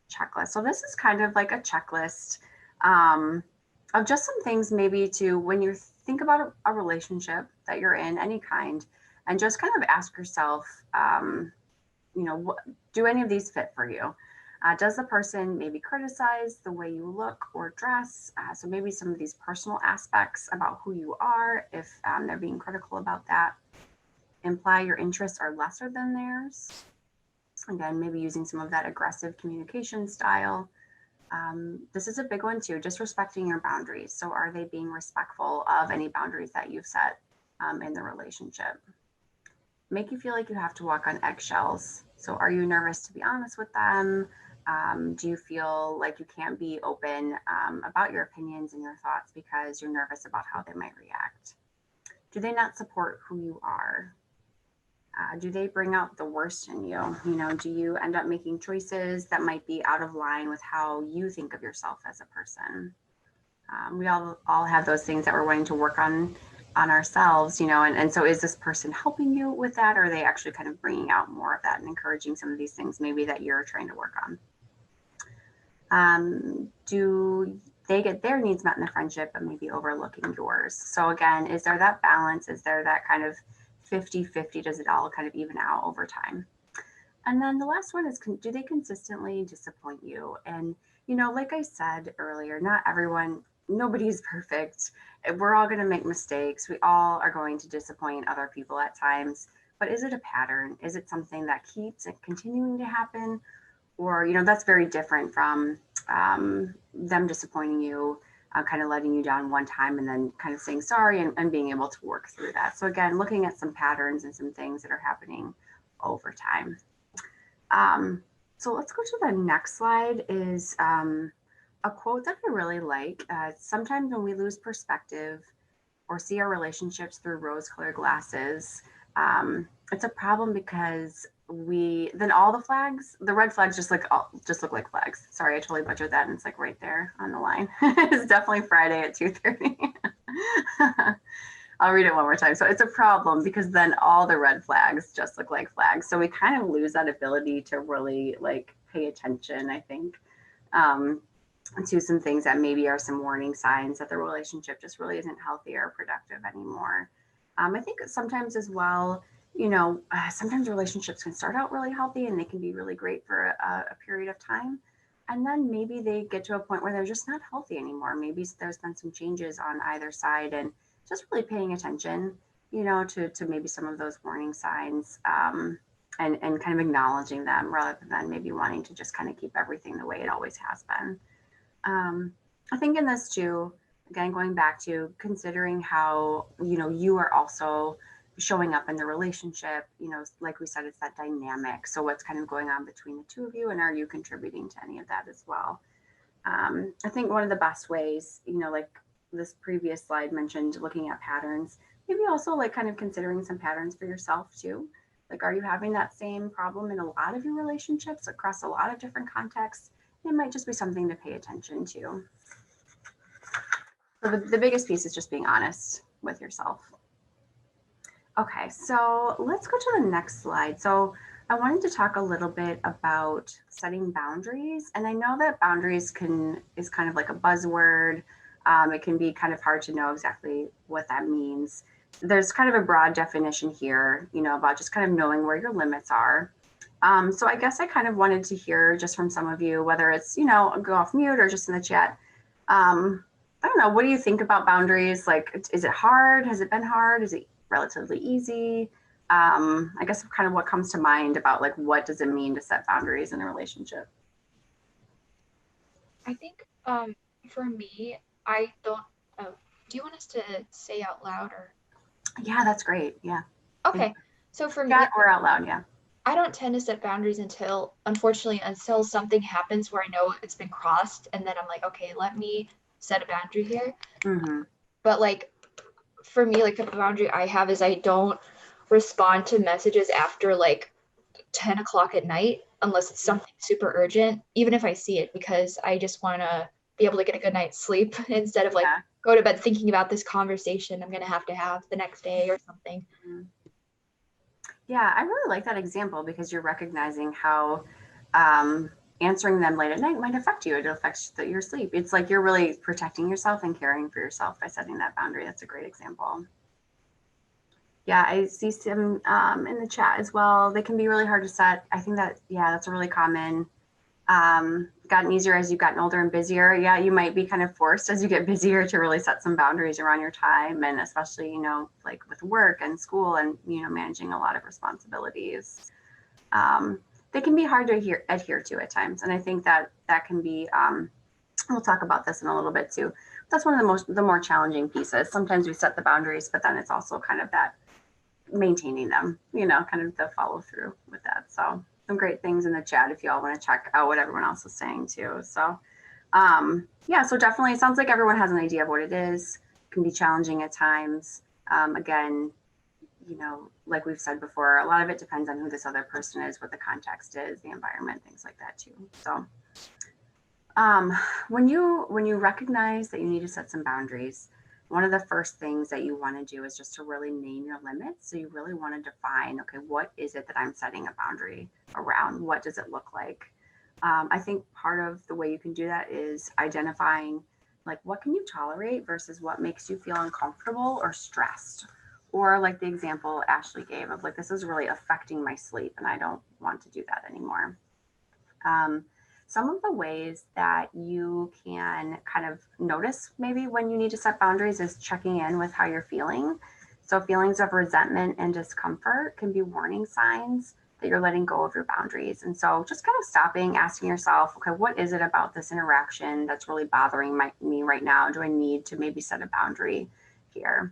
checklist. So this is kind of like a checklist of just some things maybe to when you think about a relationship that you're in, any kind, and just kind of ask yourself, do any of these fit for you? Does the person maybe criticize the way you look or dress? So maybe some of these personal aspects about who you are, if they're being critical about that, imply your interests are lesser than theirs. Again, maybe using some of that aggressive communication style. This is a big one too, just respecting your boundaries. So are they being respectful of any boundaries that you've set in the relationship? Make you feel like you have to walk on eggshells. So are you nervous to be honest with them? Do you feel like you can't be open about your opinions and your thoughts because you're nervous about how they might react? Do they not support who you are? Do they bring out the worst in you? Do you end up making choices that might be out of line with how you think of yourself as a person? We all have those things that we're wanting to work on ourselves, and so is this person helping you with that, or are they actually kind of bringing out more of that and encouraging some of these things maybe that you're trying to work on? Do they get their needs met in the friendship but maybe overlooking yours? So again, is there that balance? Is there that kind of 50-50? Does it all kind of even out over time? And then the last one is, do they consistently disappoint you? And, like I said earlier, nobody's perfect. We're all going to make mistakes. We all are going to disappoint other people at times, but is it a pattern? Is it something that keeps it continuing to happen? Or, that's very different from them disappointing you, kind of letting you down one time and then kind of saying sorry and being able to work through that. So again, looking at some patterns and some things that are happening over time. So let's go to the next slide is a quote that I really like. Sometimes when we lose perspective or see our relationships through rose-colored glasses, it's a problem because then all the red flags just look like flags. Sorry, I totally butchered that, and it's like right there on the line. It's definitely Friday at 2:30. I'll read it one more time. So it's a problem because then all the red flags just look like flags. So we kind of lose that ability to really like pay attention, I think, to some things that maybe are some warning signs that the relationship just really isn't healthy or productive anymore. I think sometimes as well, sometimes relationships can start out really healthy and they can be really great for a period of time. And then maybe they get to a point where they're just not healthy anymore. Maybe there's been some changes on either side, and just really paying attention, to maybe some of those warning signs, and kind of acknowledging them rather than maybe wanting to just kind of keep everything the way it always has been. I think in this too, again, going back to considering how, you are also showing up in the relationship, like we said, it's that dynamic. So what's kind of going on between the two of you, and are you contributing to any of that as well? I think one of the best ways, like this previous slide mentioned, looking at patterns, maybe also like kind of considering some patterns for yourself too. Like, are you having that same problem in a lot of your relationships across a lot of different contexts? It might just be something to pay attention to. So the biggest piece is just being honest with yourself. Okay, so let's go to the next slide. So I wanted to talk a little bit about setting boundaries. And I know that boundaries is kind of like a buzzword. It can be kind of hard to know exactly what that means. There's kind of a broad definition here, about just kind of knowing where your limits are. So I guess I kind of wanted to hear just from some of you, whether it's, go off mute or just in the chat. I don't know, what do you think about boundaries? Like, is it hard? Has it been hard? Is it relatively easy? I guess kind of what comes to mind about like, what does it mean to set boundaries in a relationship? I think for me, I don't, do you want us to say out loud or? Yeah, that's great. Yeah. Okay. So for me, or out loud, yeah. I don't tend to set boundaries until something happens where I know it's been crossed, and then I'm like, okay, let me set a boundary here. Mm-hmm. But like, for me, like the boundary I have is I don't respond to messages after like 10 o'clock at night unless it's something super urgent, even if I see it, because I just want to be able to get a good night's sleep instead of like go to bed thinking about this conversation I'm going to have the next day or something. Mm-hmm. Yeah, I really like that example because you're recognizing how answering them late at night might affect you. It affects your sleep. It's like you're really protecting yourself and caring for yourself by setting that boundary. That's a great example. Yeah, I see some in the chat as well. They can be really hard to set. I think that, that's a really common. Gotten easier as you've gotten older and busier. Yeah, you might be kind of forced as you get busier to really set some boundaries around your time, and especially, like with work and school and, managing a lot of responsibilities. They can be hard to adhere to at times. And I think that can be, we'll talk about this in a little bit too. That's one of the more challenging pieces. Sometimes we set the boundaries, but then it's also kind of that maintaining them, kind of the follow through with that. So some great things in the chat if you all want to check out what everyone else is saying too. So so definitely it sounds like everyone has an idea of what it is. It can be challenging at times. Again, like we've said before, a lot of it depends on who this other person is, what the context is, the environment, things like that too. So when you recognize that you need to set some boundaries, one of the first things that you want to do is just to really name your limits. So you really want to define, okay, what is it that I'm setting a boundary around? What does it look like? I think part of the way you can do that is identifying like, what can you tolerate versus what makes you feel uncomfortable or stressed? Or like the example Ashley gave of like, this is really affecting my sleep and I don't want to do that anymore. Some of the ways that you can kind of notice maybe when you need to set boundaries is checking in with how you're feeling. So feelings of resentment and discomfort can be warning signs that you're letting go of your boundaries. And so just kind of stopping, asking yourself, okay, what is it about this interaction that's really bothering me right now? Do I need to maybe set a boundary here?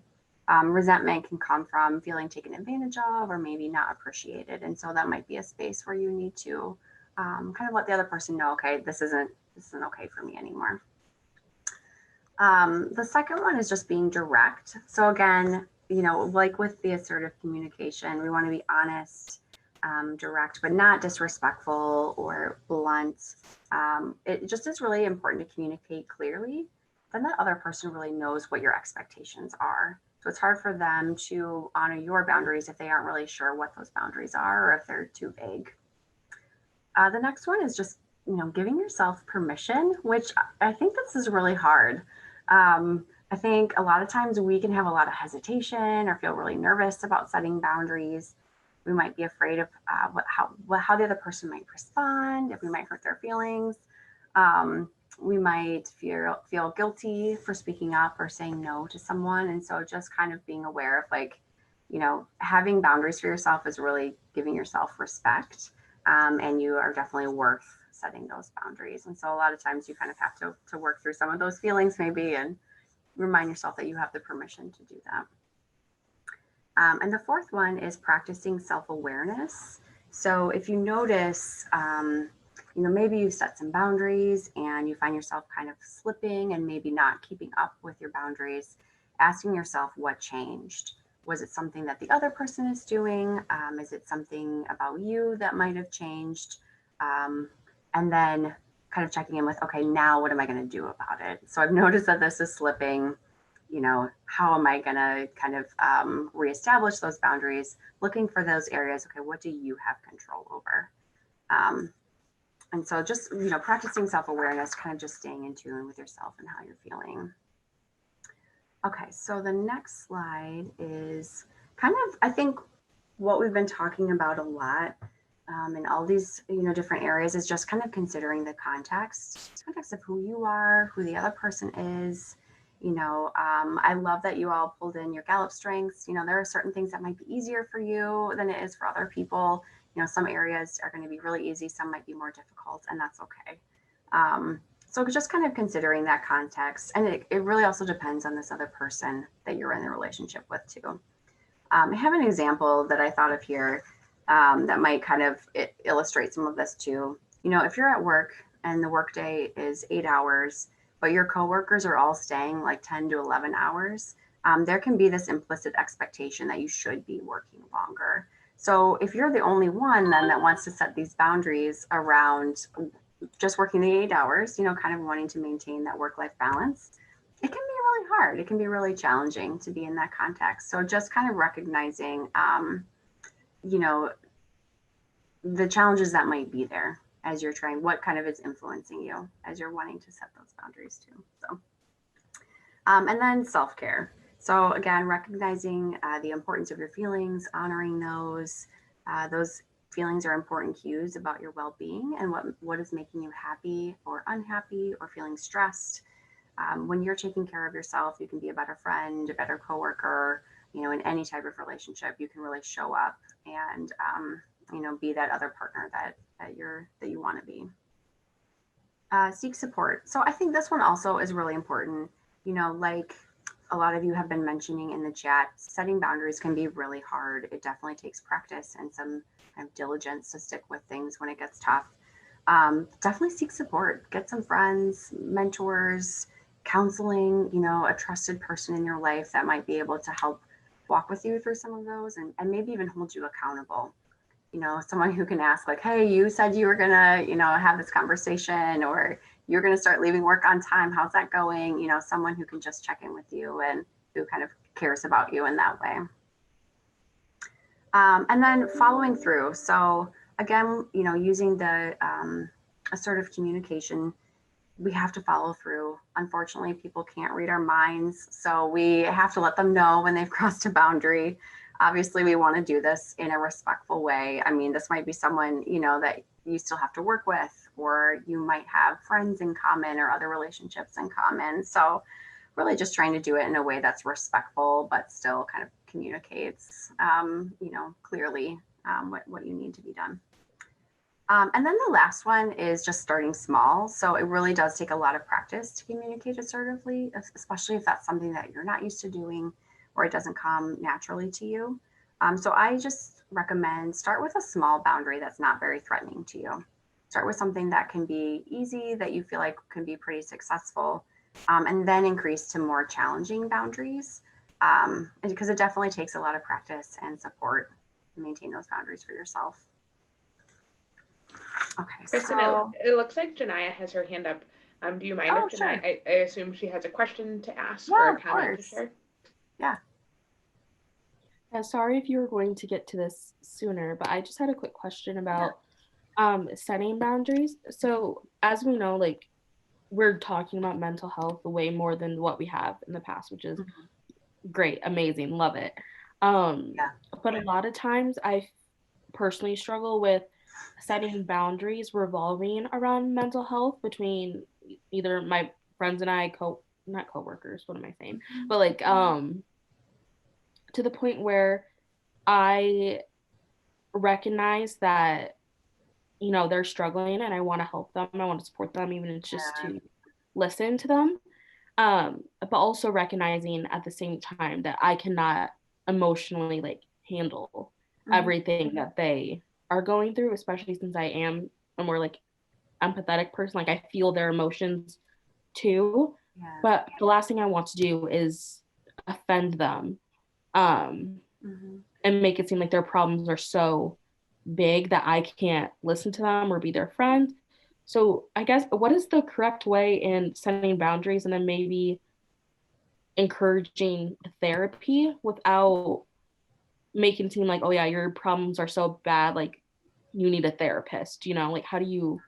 Resentment can come from feeling taken advantage of or maybe not appreciated. And so that might be a space where you need to kind of let the other person know, okay, this isn't okay for me anymore. The second one is just being direct. So again, like with the assertive communication, we want to be honest, direct, but not disrespectful or blunt. It just is really important to communicate clearly. Then that other person really knows what your expectations are. So it's hard for them to honor your boundaries if they aren't really sure what those boundaries are or if they're too vague. The next one is just, giving yourself permission, which I think this is really hard. I think a lot of times we can have a lot of hesitation or feel really nervous about setting boundaries. We might be afraid of how the other person might respond, if we might hurt their feelings. We might feel guilty for speaking up or saying no to someone. And so just kind of being aware of having boundaries for yourself is really giving yourself respect. And you are definitely worth setting those boundaries. And so a lot of times you kind of have to work through some of those feelings maybe and remind yourself that you have the permission to do that. And the fourth one is practicing self-awareness. So if you notice, maybe you set some boundaries and you find yourself kind of slipping and maybe not keeping up with your boundaries, asking yourself what changed. Was it something that the other person is doing? Is it something about you that might have changed? And then kind of checking in with, okay, now what am I going to do about it? So I've noticed that this is slipping. How am I going to kind of reestablish those boundaries? Looking for those areas. Okay, what do you have control over? And so just, practicing self-awareness, kind of just staying in tune with yourself and how you're feeling. Okay, so the next slide is kind of, I think, what we've been talking about a lot in all these, different areas is just kind of considering the context of who you are, who the other person is. I love that you all pulled in your Gallup strengths. There are certain things that might be easier for you than it is for other people. Some areas are going to be really easy, some might be more difficult, and that's okay. So just kind of considering that context, and it really also depends on this other person that you're in the relationship with too. I have an example that I thought of here that might kind of illustrate some of this too. If you're at work and the workday is 8 hours, but your coworkers are all staying like 10 to 11 hours, there can be this implicit expectation that you should be working longer. So if you're the only one then that wants to set these boundaries around just working the 8 hours, kind of wanting to maintain that work-life balance, it can be really hard. It can be really challenging to be in that context. So just kind of recognizing, the challenges that might be there as you're trying, what kind of is influencing you as you're wanting to set those boundaries too. So, and then self-care. So again, recognizing the importance of your feelings, honoring those feelings are important cues about your well-being and what is making you happy or unhappy or feeling stressed. When you're taking care of yourself, you can be a better friend, a better coworker, in any type of relationship, you can really show up and, be that other partner that you want to be. Seek support. So I think this one also is really important. Like a lot of you have been mentioning in the chat, setting boundaries can be really hard. It definitely takes practice and some kind of diligence to stick with things when it gets tough. Definitely seek support. Get some friends, mentors, counseling, a trusted person in your life that might be able to help walk with you through some of those and maybe even hold you accountable. Someone who can ask like, hey, you said you were gonna, have this conversation, or you're gonna start leaving work on time. How's that going? Someone who can just check in with you and who kind of cares about you in that way. And then following through. So again, using the assertive communication, we have to follow through. Unfortunately, people can't read our minds. So we have to let them know when they've crossed a boundary. Obviously, we want to do this in a respectful way. I mean, this might be someone, that you still have to work with, or you might have friends in common or other relationships in common. So really just trying to do it in a way that's respectful, but still kind of communicates, clearly what you need to be done. And then the last one is just starting small. So it really does take a lot of practice to communicate assertively, especially if that's something that you're not used to doing, or it doesn't come naturally to you. So I just recommend start with a small boundary that's not very threatening to you. Start with something that can be easy, that you feel like can be pretty successful, and then increase to more challenging boundaries, because it definitely takes a lot of practice and support to maintain those boundaries for yourself. Okay, Kristen, so it looks like Janaya has her hand up. Do you mind Oh, if sure. Janaya, I assume she has a question to ask Yeah, or a of comment to course. share? Yeah. Yeah, sorry if you were going to get to this sooner, but I just had a quick question about setting boundaries. So as we know, like we're talking about mental health way more than what we have in the past, which is great, amazing, love it. Yeah. But a lot of times I personally struggle with setting boundaries revolving around mental health between either my friends and I, not coworkers, what am I saying? But like to the point where I recognize that, you know, they're struggling and I want to help them. I want to support them, even if it's just to listen to them. But also recognizing at the same time that I cannot emotionally like handle everything that they are going through, especially since I am a more like empathetic person. Like I feel their emotions too. Yeah. But the last thing I want to do is offend them. And make it seem like their problems are so big that I can't listen to them or be their friend. So I guess what is the correct way in setting boundaries and then maybe encouraging therapy without making it seem like, oh yeah, your problems are so bad, like you need a therapist, you know? Like how do you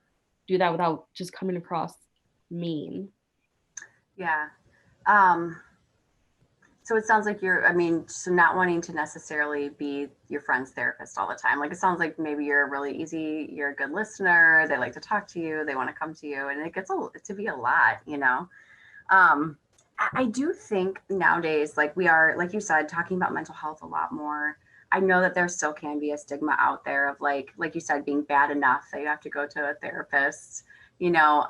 do that without just coming across mean? Yeah. So it sounds like so not wanting to necessarily be your friend's therapist all the time. Like it sounds like maybe you're a good listener. They like to talk to you. They want to come to you, and it gets to be a lot, you know. I do think nowadays, like we are, like you said, talking about mental health a lot more. I know that there still can be a stigma out there of like you said, being bad enough that you have to go to a therapist, you know.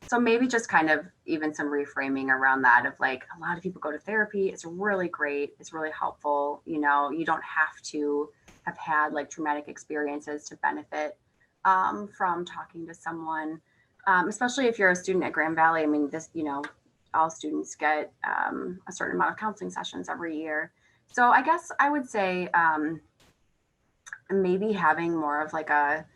So maybe just kind of even some reframing around that of like a lot of people go to therapy. It's really great. It's really helpful. You know, you don't have to have had like traumatic experiences to benefit from talking to someone, especially if you're a student at Grand Valley. I mean, this, you know, all students get a certain amount of counseling sessions every year. So I guess I would say maybe having more of like a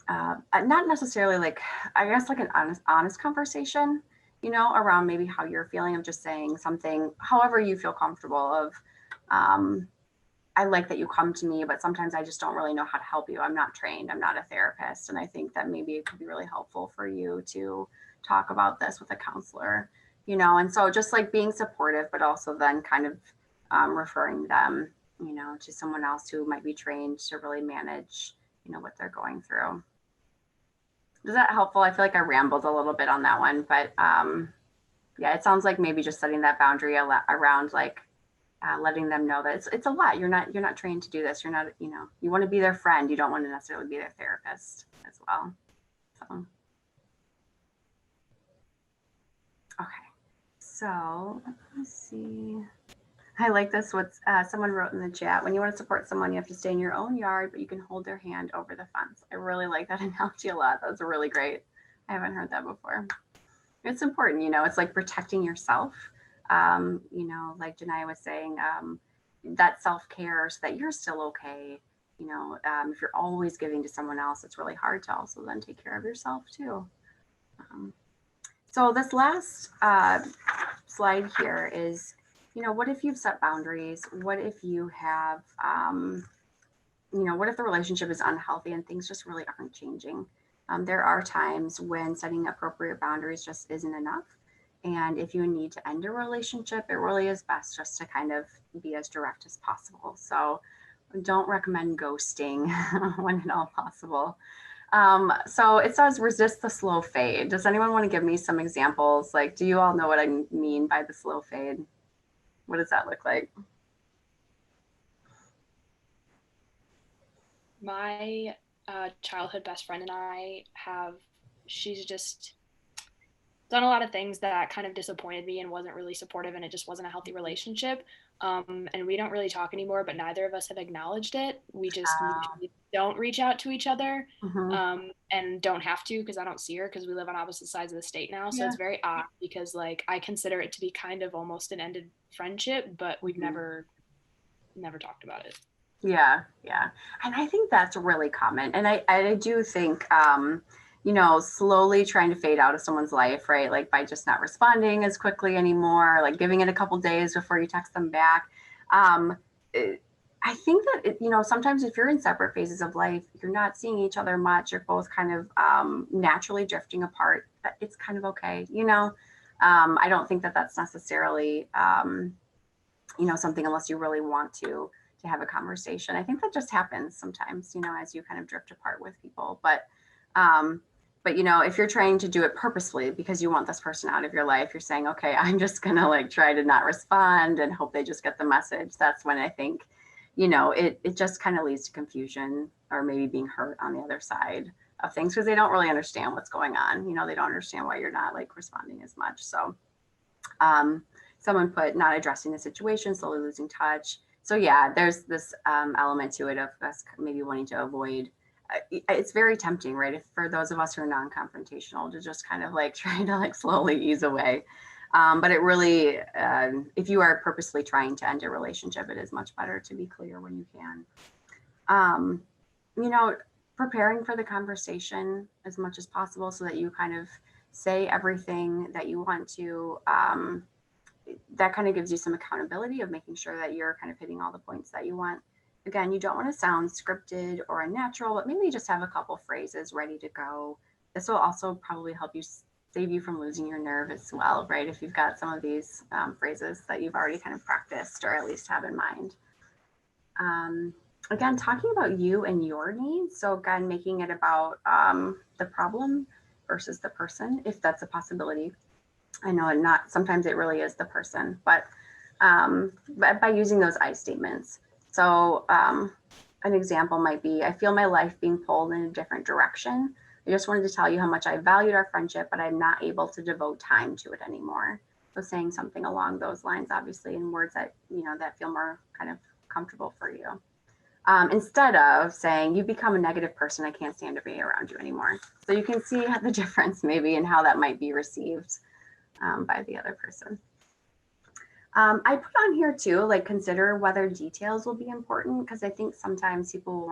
not necessarily like, I guess like an honest conversation, you know, around maybe how you're feeling, of just saying something, however you feel comfortable of, I like that you come to me, but sometimes I just don't really know how to help you. I'm not trained. I'm not a therapist. And I think that maybe it could be really helpful for you to talk about this with a counselor, you know? And so just like being supportive, but also then kind of referring them, you know, to someone else who might be trained to really manage, you know, what they're going through. Is that helpful? I feel like I rambled a little bit on that one, but yeah, it sounds like maybe just setting that boundary around like letting them know that it's a lot. You're not trained to do this. You're not, you know, you want to be their friend. You don't want to necessarily be their therapist as well. So, okay. So let's see. I like this. What someone wrote in the chat: when you want to support someone, you have to stay in your own yard, but you can hold their hand over the fence. I really like that analogy a lot. That's really great. I haven't heard that before. It's important, you know, it's like protecting yourself. You know, like Janaya was saying, that self-care so that you're still okay. You know, if you're always giving to someone else, it's really hard to also then take care of yourself too. So this last slide here is, you know, what if you've set boundaries? What if you have, you know, what if the relationship is unhealthy and things just really aren't changing? There are times when setting appropriate boundaries just isn't enough. And if you need to end a relationship, it really is best just to kind of be as direct as possible. So don't recommend ghosting when at all possible. So it says resist the slow fade. Does anyone want to give me some examples? Like, do you all know what I mean by the slow fade? What does that look like? My childhood best friend and I have, she's just done a lot of things that kind of disappointed me and wasn't really supportive, and it just wasn't a healthy relationship. And we don't really talk anymore, but neither of us have acknowledged it. We just mutually don't reach out to each other, and don't have to, because I don't see her because we live on opposite sides of the state now. So it's very odd, because like I consider it to be kind of almost an ended friendship, but we've never talked about it. Yeah. And I think that's really common. And I do think, slowly trying to fade out of someone's life, right? Like by just not responding as quickly anymore, like giving it a couple days before you text them back. I think that, sometimes if you're in separate phases of life, you're not seeing each other much, you're both kind of naturally drifting apart. It's kind of okay. I don't think that that's necessarily, something, unless you really want to have a conversation. I think that just happens sometimes, as you kind of drift apart with people. But if you're trying to do it purposefully because you want this person out of your life, you're saying, okay, I'm just gonna like try to not respond and hope they just get the message. That's when I think, it just kind of leads to confusion, or maybe being hurt on the other side of things, because they don't really understand what's going on. They don't understand why you're not like responding as much. So someone put not addressing the situation, slowly losing touch. So yeah, there's this element to it of us maybe wanting to avoid. It's very tempting, right? For those of us who are non-confrontational, to just kind of like try to like slowly ease away. But it really, if you are purposely trying to end a relationship, it is much better to be clear when you can. Preparing for the conversation as much as possible so that you kind of say everything that you want to. That kind of gives you some accountability of making sure that you're kind of hitting all the points that you want. Again, you don't want to sound scripted or unnatural, but maybe just have a couple phrases ready to go. This will also probably help you save you from losing your nerve as well, right? If you've got some of these phrases that you've already kind of practiced, or at least have in mind. Again, talking about you and your needs. So again, making it about the problem versus the person, if that's a possibility. I know sometimes it really is the person, but by using those I statements. So an example might be, I feel my life being pulled in a different direction. I just wanted to tell you how much I valued our friendship, but I'm not able to devote time to it anymore. So saying something along those lines, obviously in words that, that feel more kind of comfortable for you. Instead of saying, you've become a negative person, I can't stand to be around you anymore. So you can see the difference maybe in how that might be received by the other person. I put on here too, like consider whether details will be important, because I think sometimes people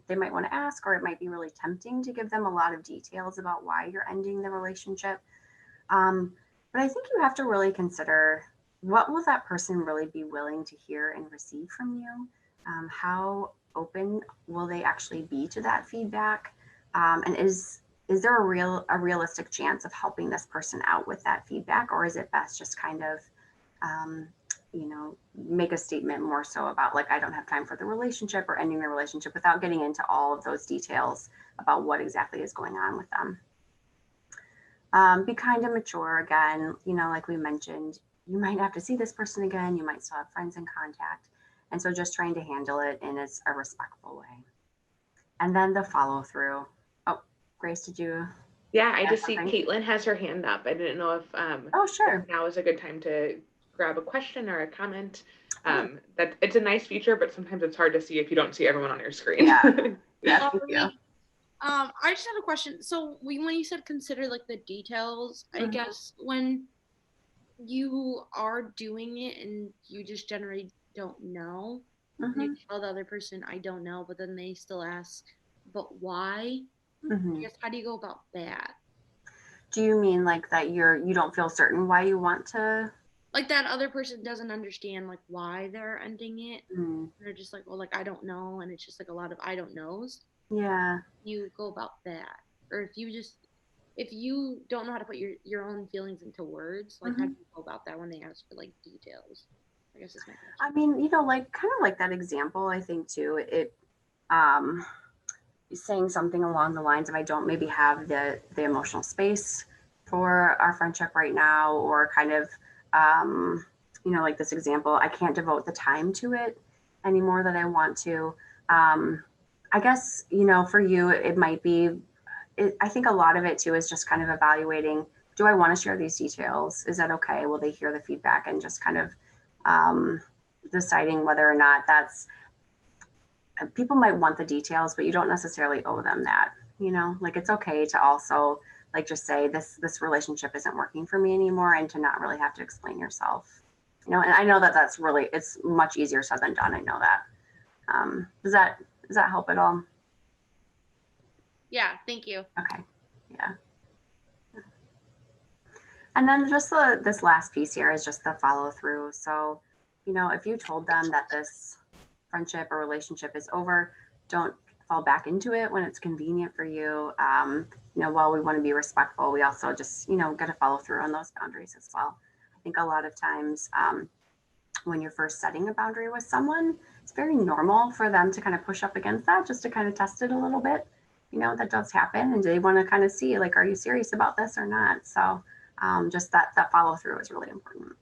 they might want to ask, or it might be really tempting to give them a lot of details about why you're ending the relationship. But I think you have to really consider, what will that person really be willing to hear and receive from you? How open will they actually be to that feedback? And is there a realistic chance of helping this person out with that feedback, or is it best just kind of make a statement more so about like, I don't have time for the relationship, or ending the relationship, without getting into all of those details about what exactly is going on with them. Be kind and mature. Again, like we mentioned, you might have to see this person again. You might still have friends in contact. And so just trying to handle it in a respectful way. And then the follow through. Oh, Grace, did you? Yeah, I just see Caitlin has her hand up. I didn't know if oh, sure. Now is a good time to grab a question or a comment. That it's a nice feature, but sometimes it's hard to see if you don't see everyone on your screen. Yeah, thank you. I just have a question. So when you said consider like the details, I guess when you are doing it and you just generally don't know, you tell the other person, I don't know, but then they still ask, but why? I guess, how do you go about that? Do you mean like that you don't feel certain why you want to? Like that other person doesn't understand like why they're ending it. They're just like, well, like, I don't know. And it's just like a lot of I don't knows. Yeah. You go about that. Or if you don't know how to put your own feelings into words, like how do you go about that when they ask for like details? I guess it's my question. I mean, like kind of like that example, I think too, it saying something along the lines of, I don't maybe have the emotional space for our friendship right now, or kind of like this example, I can't devote the time to it anymore that I want to. I guess, for you, it might be, I think a lot of it too is just kind of evaluating do I want to share these details? Is that okay? Will they hear the feedback? And just kind of deciding whether or not that's, people might want the details, but you don't necessarily owe them that, you know, like it's okay to also like just say this relationship isn't working for me anymore, and to not really have to explain yourself, you know. And I know that that's really, it's much easier said than done. I know that. Does that help at all? Yeah, thank you. Okay, yeah. And then just this last piece here is just the follow through. So, you know, if you told them that this friendship or relationship is over, don't fall back into it when it's convenient for you. You know, while we want to be respectful, we also just, you know, got to follow through on those boundaries as well. I think a lot of times when you're first setting a boundary with someone, it's very normal for them to kind of push up against that, just to kind of test it a little bit. You know, that does happen, and they want to kind of see, like, are you serious about this or not? So just that follow through is really important.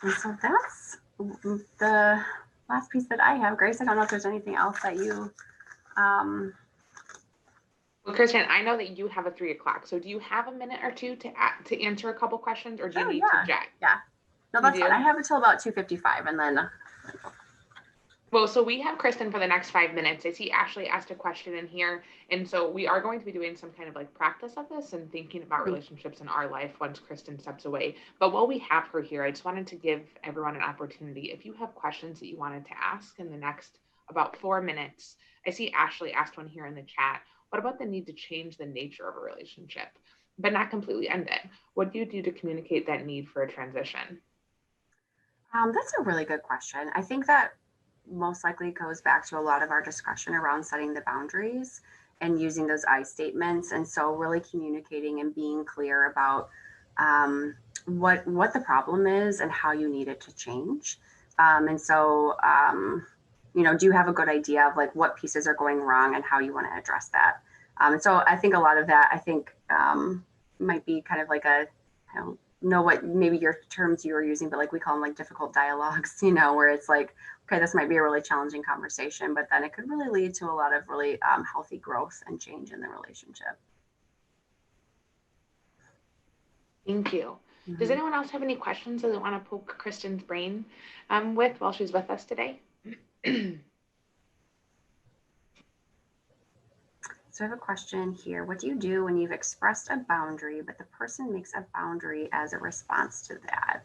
And so that's the last piece that I have. Grace, I don't know if there's anything else that you. Well, Kristen, I know that you have a 3 o'clock. So do you have a minute or two to answer a couple questions, or do you need to jet? Yeah. No, that's fine. I have until about 2:55, and then. Well, so we have Kristen for the next 5 minutes. I see Ashley asked a question in here. And so we are going to be doing some kind of like practice of this and thinking about relationships in our life once Kristen steps away. But while we have her here, I just wanted to give everyone an opportunity. If you have questions that you wanted to ask in the next about 4 minutes, I see Ashley asked one here in the chat. What about the need to change the nature of a relationship, but not completely end it? What do you do to communicate that need for a transition? That's a really good question. I think that most likely goes back to a lot of our discussion around setting the boundaries and using those I statements. And so really communicating and being clear about what the problem is and how you need it to change. And so, you know, do you have a good idea of like what pieces are going wrong and how you want to address that? And so I think a lot of that, I think might be kind of like I don't know what maybe your terms you were using, but like we call them like difficult dialogues, you know, where it's like, okay, this might be a really challenging conversation, but then it could really lead to a lot of really healthy growth and change in the relationship. Thank you. Mm-hmm. Does anyone else have any questions that they want to poke Kristen's brain with while she's with us today? So I have a question here. What do you do when you've expressed a boundary, but the person makes a boundary as a response to that?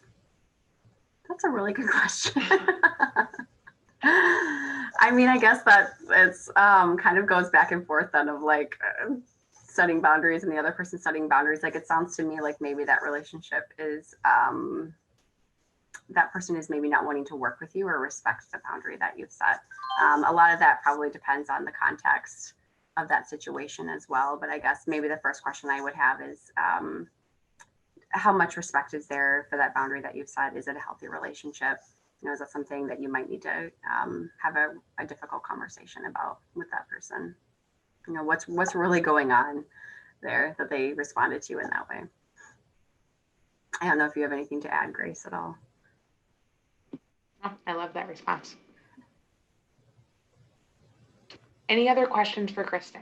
That's a really good question. I mean, I guess that it's kind of goes back and forth then of like setting boundaries and the other person setting boundaries. Like it sounds to me like maybe that relationship is that person is maybe not wanting to work with you or respect the boundary that you've set. A lot of that probably depends on the context of that situation as well. But I guess maybe the first question I would have is how much respect is there for that boundary that you've set? Is it a healthy relationship? You know, is that something that you might need to have a difficult conversation about with that person? You know, what's really going on there that they responded to in that way? I don't know if you have anything to add, Grace, at all. Oh, I love that response. Any other questions for Kristen?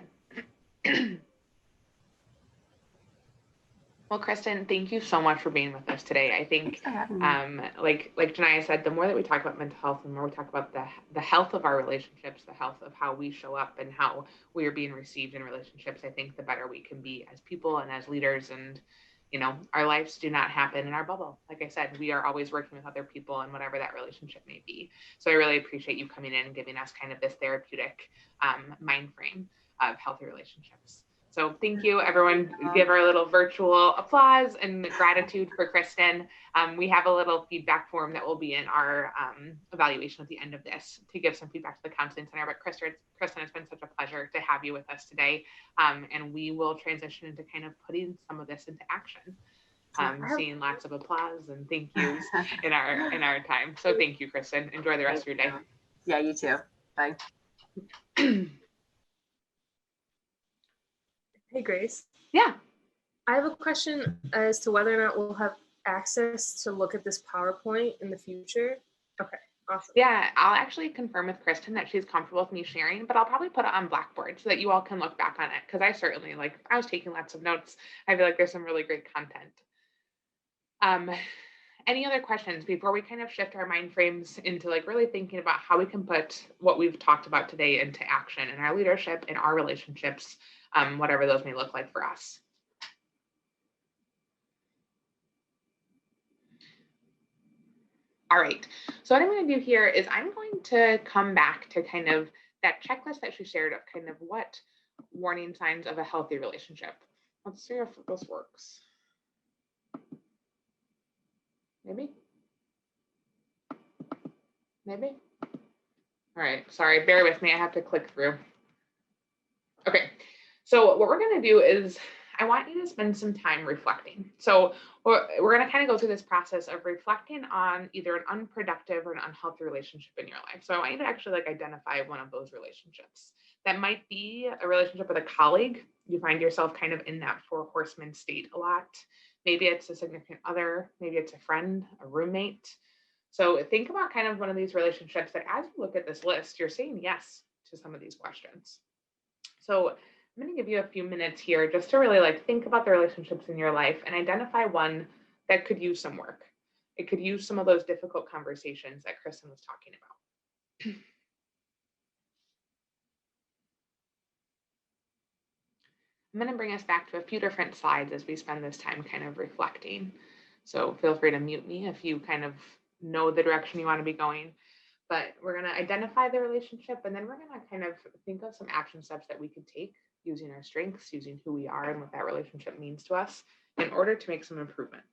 Well, Kristen, thank you so much for being with us today. I think, like Janiyah said, the more that we talk about mental health, the more we talk about the health of our relationships, the health of how we show up and how we are being received in relationships, I think the better we can be as people and as leaders. And, you know, our lives do not happen in our bubble. Like I said, we are always working with other people and whatever that relationship may be. So I really appreciate you coming in and giving us kind of this therapeutic mind frame of healthy relationships. So thank you, everyone. Give her a little virtual applause and gratitude for Kristen. We have a little feedback form that will be in our evaluation at the end of this to give some feedback to the Counseling Center. But Kristen, it's been such a pleasure to have you with us today. And we will transition into kind of putting some of this into action. Seeing lots of applause and thank yous in our time. So thank you, Kristen. Enjoy the rest of your day. Yeah, you too. Bye. Hey, Grace. Yeah. I have a question as to whether or not we'll have access to look at this PowerPoint in the future. Okay, Awesome. Yeah, I'll actually confirm with Kristen that she's comfortable with me sharing, but I'll probably put it on Blackboard so that you all can look back on it. Because I certainly I was taking lots of notes. I feel like there's some really great content. Any other questions before we kind of shift our mind frames into really thinking about how we can put what we've talked about today into action in our leadership, in our relationships, whatever those may look like for us. All right, so what I'm going to do here is I'm going to come back to kind of that checklist that she shared of kind of what warning signs of a healthy relationship. Let's see if this works. Maybe? Maybe? All right, sorry, bear with me. I have to click through. Okay, so what we're going to do is I want you to spend some time reflecting. So we're going to kind of go through this process of reflecting on either an unproductive or an unhealthy relationship in your life. So I want you to actually identify one of those relationships. That might be a relationship with a colleague. You find yourself kind of in that four horsemen state a lot. Maybe it's a significant other, maybe it's a friend, a roommate. So think about kind of one of these relationships that as you look at this list, you're saying yes to some of these questions. So I'm going to give you a few minutes here just to really think about the relationships in your life and identify one that could use some work. It could use some of those difficult conversations that Kristen was talking about. I'm going to bring us back to a few different slides as we spend this time kind of reflecting. So feel free to mute me if you kind of know the direction you want to be going. But we're going to identify the relationship, and then we're going to kind of think of some action steps that we could take using our strengths, using who we are and what that relationship means to us in order to make some improvement.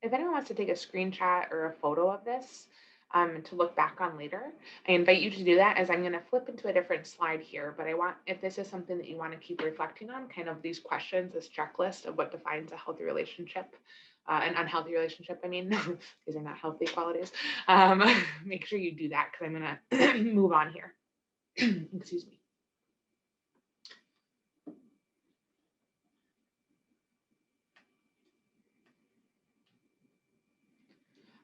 If anyone wants to take a screenshot or a photo of this to look back on later, I invite you to do that as I'm going to flip into a different slide here. But if this is something that you want to keep reflecting on, kind of these questions, this checklist of what defines a healthy relationship, an unhealthy relationship, I mean, these are not healthy qualities. Make sure you do that because I'm going to move on here. Excuse me.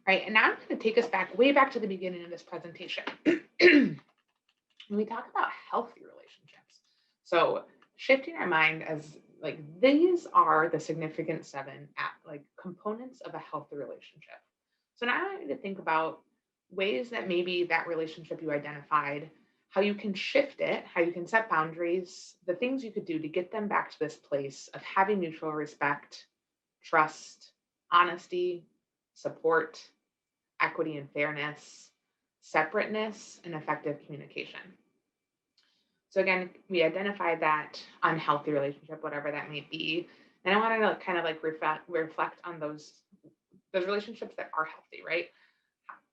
Right, and now I'm going to take us way back to the beginning of this presentation. When we talk about healthy relationships, so shifting our mind as these are the significant 7 components of a healthy relationship. So now I want you to think about ways that maybe that relationship you identified, how you can shift it, how you can set boundaries, the things you could do to get them back to this place of having mutual respect, trust, honesty, support, equity and fairness, separateness, and effective communication. So again, we identified that unhealthy relationship, whatever that may be. And I wanted to kind of reflect on those relationships that are healthy, right?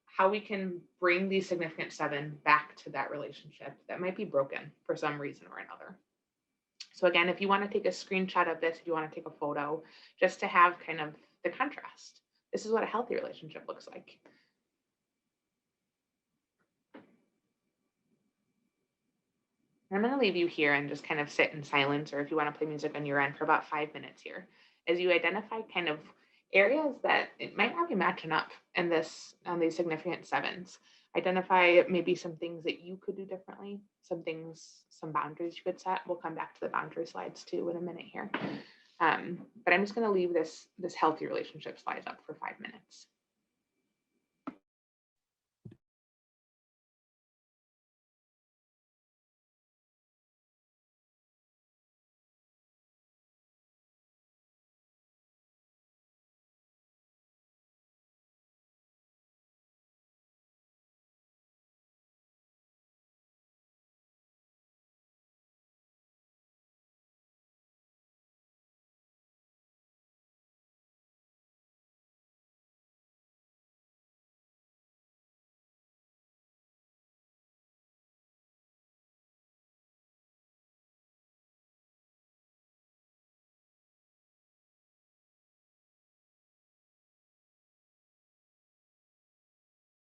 How we can bring these significant 7 back to that relationship that might be broken for some reason or another. So again, if you want to take a screenshot of this, if you want to take a photo, just to have kind of the contrast, this is what a healthy relationship looks like. I'm going to leave you here and just kind of sit in silence, or if you want to play music on your end for about 5 minutes here, as you identify kind of areas that it might not be matching up in these significant 7s. Identify maybe some things that you could do differently, some boundaries you could set. We'll come back to the boundary slides too in a minute here. But I'm just going to leave this healthy relationship slides up for 5 minutes.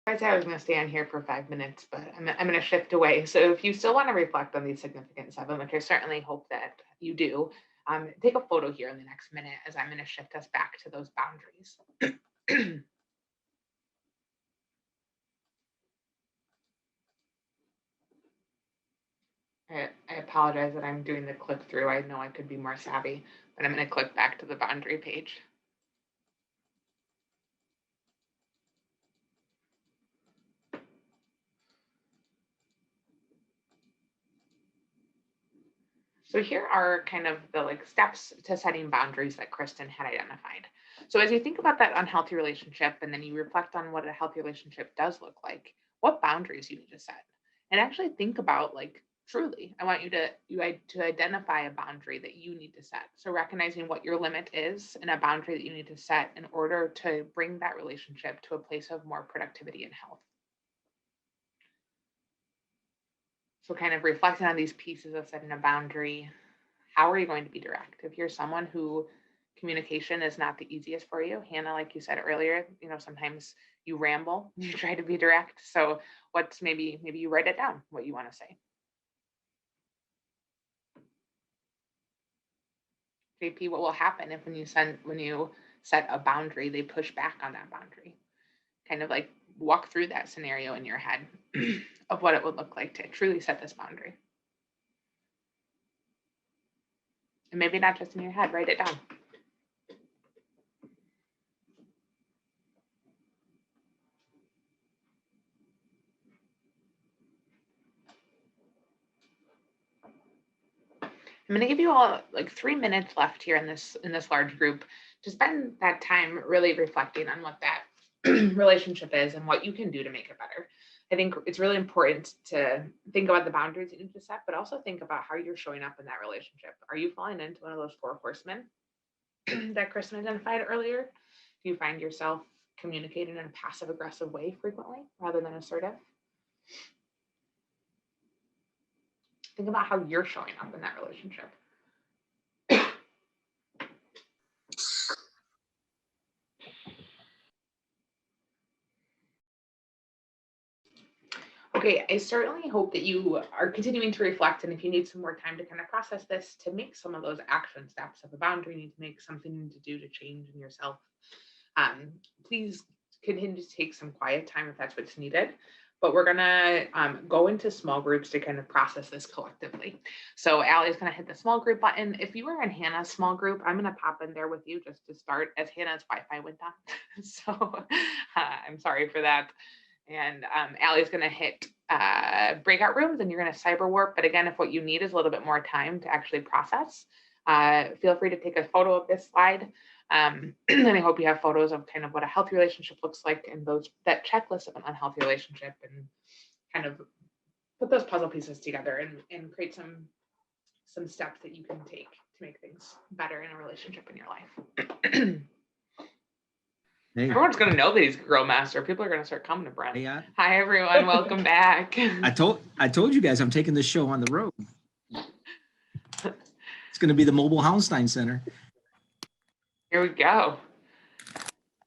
I said I was going to stay on here for 5 minutes, but I'm going to shift away. So if you still want to reflect on these significant 7, which I certainly hope that you do, take a photo here in the next minute as I'm going to shift us back to those boundaries. I apologize that I'm doing the click through. I know I could be more savvy, but I'm going to click back to the boundary page. So here are kind of the steps to setting boundaries that Kristen had identified. So as you think about that unhealthy relationship and then you reflect on what a healthy relationship does look like, what boundaries you need to set, and actually think about truly, I want you to identify a boundary that you need to set. So recognizing what your limit is and a boundary that you need to set in order to bring that relationship to a place of more productivity and health. So kind of reflecting on these pieces of setting a boundary, how are you going to be direct? If you're someone who communication is not the easiest for you, Hannah, like you said earlier, sometimes you ramble, you try to be direct. So what's maybe you write it down, what you want to say. JP, what will happen if when you set a boundary, they push back on that boundary? Kind of walk through that scenario in your head of what it would look like to truly set this boundary. And maybe not just in your head, write it down. I'm going to give you all 3 minutes left here in this large group to spend that time really reflecting on what that relationship is and what you can do to make it better. I think it's really important to think about the boundaries that you need to set, but also think about how you're showing up in that relationship. Are you falling into one of those 4 horsemen that Kristen identified earlier? Do you find yourself communicating in a passive aggressive way frequently rather than assertive? Think about how you're showing up in that relationship. Okay, I certainly hope that you are continuing to reflect, and if you need some more time to kind of process this, to make some of those action steps of a boundary, you need to make something to do to change in yourself. Please continue to take some quiet time if that's what's needed. But we're gonna go into small groups to kind of process this collectively. So Allie's gonna hit the small group button. If you were in Hannah's small group, I'm gonna pop in there with you just to start as Hannah's Wi-Fi went down. So I'm sorry for that. And Allie's gonna hit breakout rooms and you're gonna cyber warp. But again, if what you need is a little bit more time to actually process, feel free to take a photo of this slide. And I hope you have photos of kind of what a healthy relationship looks like and that checklist of an unhealthy relationship, and kind of put those puzzle pieces together and create some steps that you can take to make things better in a relationship in your life. Hey. Everyone's going to know that he's a grill master. People are going to start coming to Brent. Hey, hi, everyone. Welcome back. I told you guys I'm taking this show on the road. It's going to be the Mobile Houndstein Center. Here we go.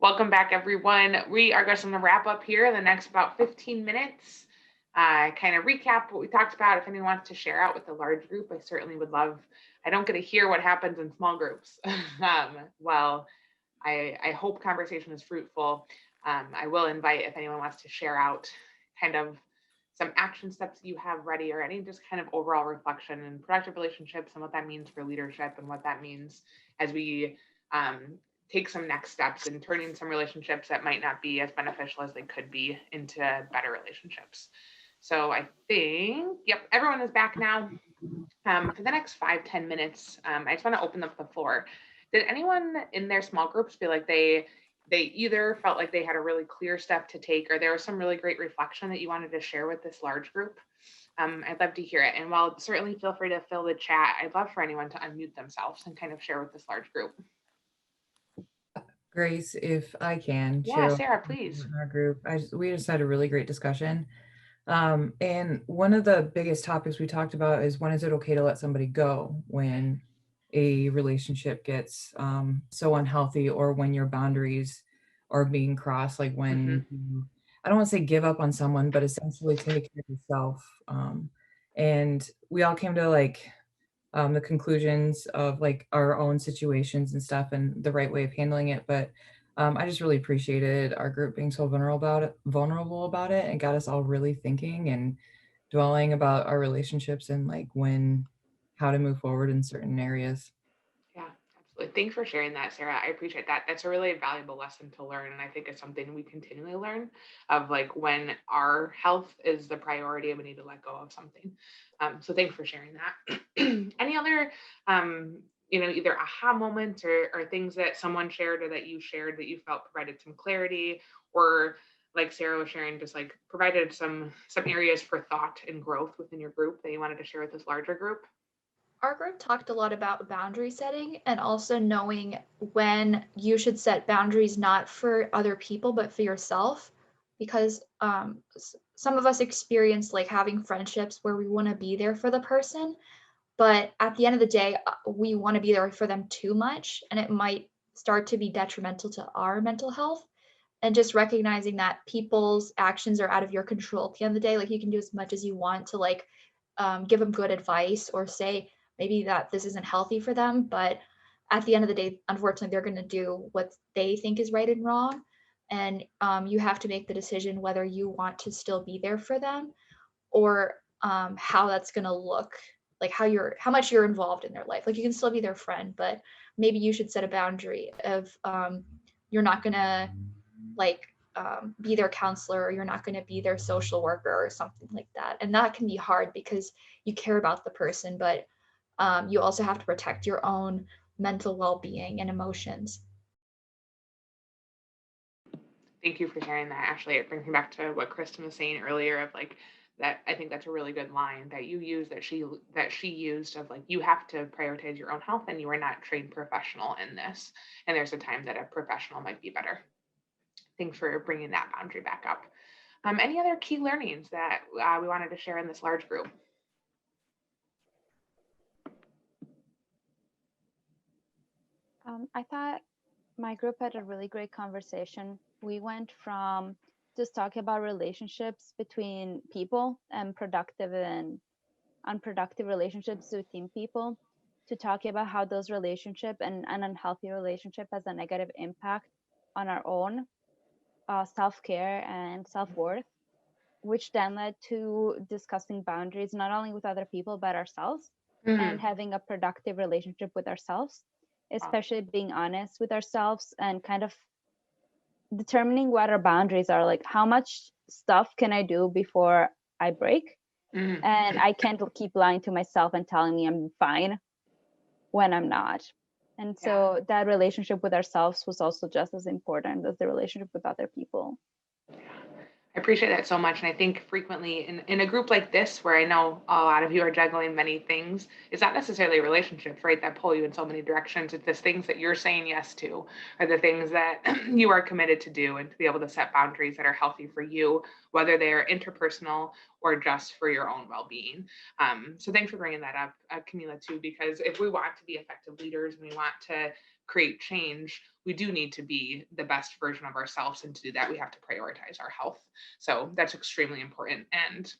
Welcome back, everyone. We are just going to wrap up here in the next about 15 minutes. Kind of recap what we talked about. If anyone wants to share out with the large group, I certainly would love. I don't get to hear what happens in small groups. Well, I hope conversation is fruitful. I will invite if anyone wants to share out kind of some action steps that you have ready, or any just kind of overall reflection and productive relationships and what that means for leadership and what that means as we take some next steps in turning some relationships that might not be as beneficial as they could be into better relationships. So I think, yep, everyone is back now. For the next 5-10 minutes, I just want to open up the floor. Did anyone in their small groups feel like they either felt like they had a really clear step to take, or there was some really great reflection that you wanted to share with this large group? I'd love to hear it. And while certainly feel free to fill the chat, I'd love for anyone to unmute themselves and kind of share with this large group. Grace, if I can. Yeah, Sarah, please. Our group, we just had a really great discussion. And one of the biggest topics we talked about is, when is it okay to let somebody go when a relationship gets so unhealthy, or when your boundaries are being crossed, like when you I don't want to say give up on someone, but essentially take care of yourself. And we all came to like the conclusions of like our own situations and stuff and the right way of handling it. But I just really appreciated our group being so vulnerable about it and got us all really thinking and dwelling about our relationships and like how to move forward in certain areas. Yeah, absolutely. Thanks for sharing that, Sarah. I appreciate that. That's a really valuable lesson to learn. And I think it's something we continually learn of like when our health is the priority and we need to let go of something. So thanks for sharing that. Any other, either aha moments or things that someone shared or that you shared that you felt provided some clarity, or like Sarah was sharing, just like provided some areas for thought and growth within your group that you wanted to share with this larger group? Our group talked a lot about boundary setting and also knowing when you should set boundaries not for other people but for yourself, because some of us experience like having friendships where we want to be there for the person, but at the end of the day we want to be there for them too much and it might start to be detrimental to our mental health. And just recognizing that people's actions are out of your control at the end of the day. Like you can do as much as you want to like give them good advice or say maybe that this isn't healthy for them, but at the end of the day, unfortunately, they're going to do what they think is right and wrong. And you have to make the decision whether you want to still be there for them or how that's going to look, like how much you're involved in their life. Like you can still be their friend, but maybe you should set a boundary of you're not going to like be their counselor, or you're not going to be their social worker or something like that. And that can be hard because you care about the person, but you also have to protect your own mental well-being and emotions. Thank you for sharing that, Ashley. It brings me back to what Kristen was saying earlier of like that. I think that's a really good line that you used, that she used, of like, you have to prioritize your own health and you are not trained professional in this. And there's a time that a professional might be better. Thanks for bringing that boundary back up. Any other key learnings that we wanted to share in this large group? I thought my group had a really great conversation. We went from just talking about relationships between people and productive and unproductive relationships within people to talking about how those relationships and an unhealthy relationship has a negative impact on our own self-care and self-worth, which then led to discussing boundaries not only with other people but ourselves, and having a productive relationship with ourselves, especially being honest with ourselves and kind of determining what our boundaries are. Like, how much stuff can I do before I break? And I can't keep lying to myself and telling me I'm fine when I'm not. And so that relationship with ourselves was also just as important as the relationship with other people. I appreciate that so much. And I think frequently in a group like this, where I know a lot of you are juggling many things, it's not necessarily relationships, right, that pull you in so many directions. It's the things that you're saying yes to, or the things that you are committed to do, and to be able to set boundaries that are healthy for you, whether they are interpersonal or just for your own well-being. So thanks for bringing that up, Camila, too, because if we want to be effective leaders and we want to create change, we do need to be the best version of ourselves. And to do that, we have to prioritize our health. So that's extremely important. And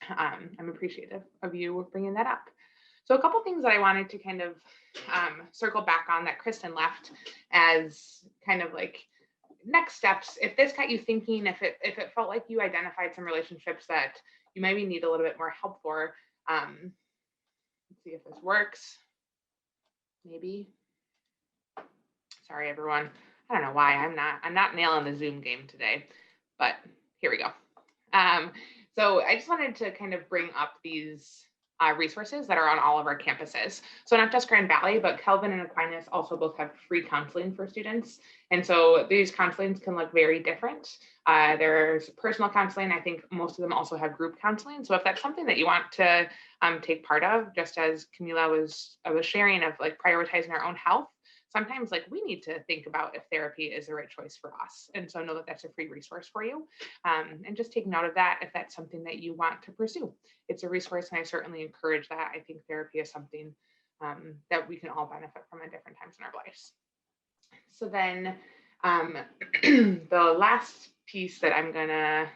I'm appreciative of you bringing that up. So a couple things that I wanted to kind of circle back on that Kristen left as kind of like next steps. If this got you thinking, if it felt like you identified some relationships that you maybe need a little bit more help for, let's see if this works. Maybe. Sorry, everyone. I don't know why I'm not nailing the Zoom game today, but here we go. So I just wanted to kind of bring up these resources that are on all of our campuses. So not just Grand Valley, but Kelvin and Aquinas also both have free counseling for students. And so these counselings can look very different. There's personal counseling. I think most of them also have group counseling. So if that's something that you want to take part of, just as Camila was sharing of like prioritizing our own health, sometimes like we need to think about if therapy is the right choice for us. And so know that that's a free resource for you. And just take note of that if that's something that you want to pursue. It's a resource and I certainly encourage that. I think therapy is something that we can all benefit from at different times in our lives. So then The last piece that I'm gonna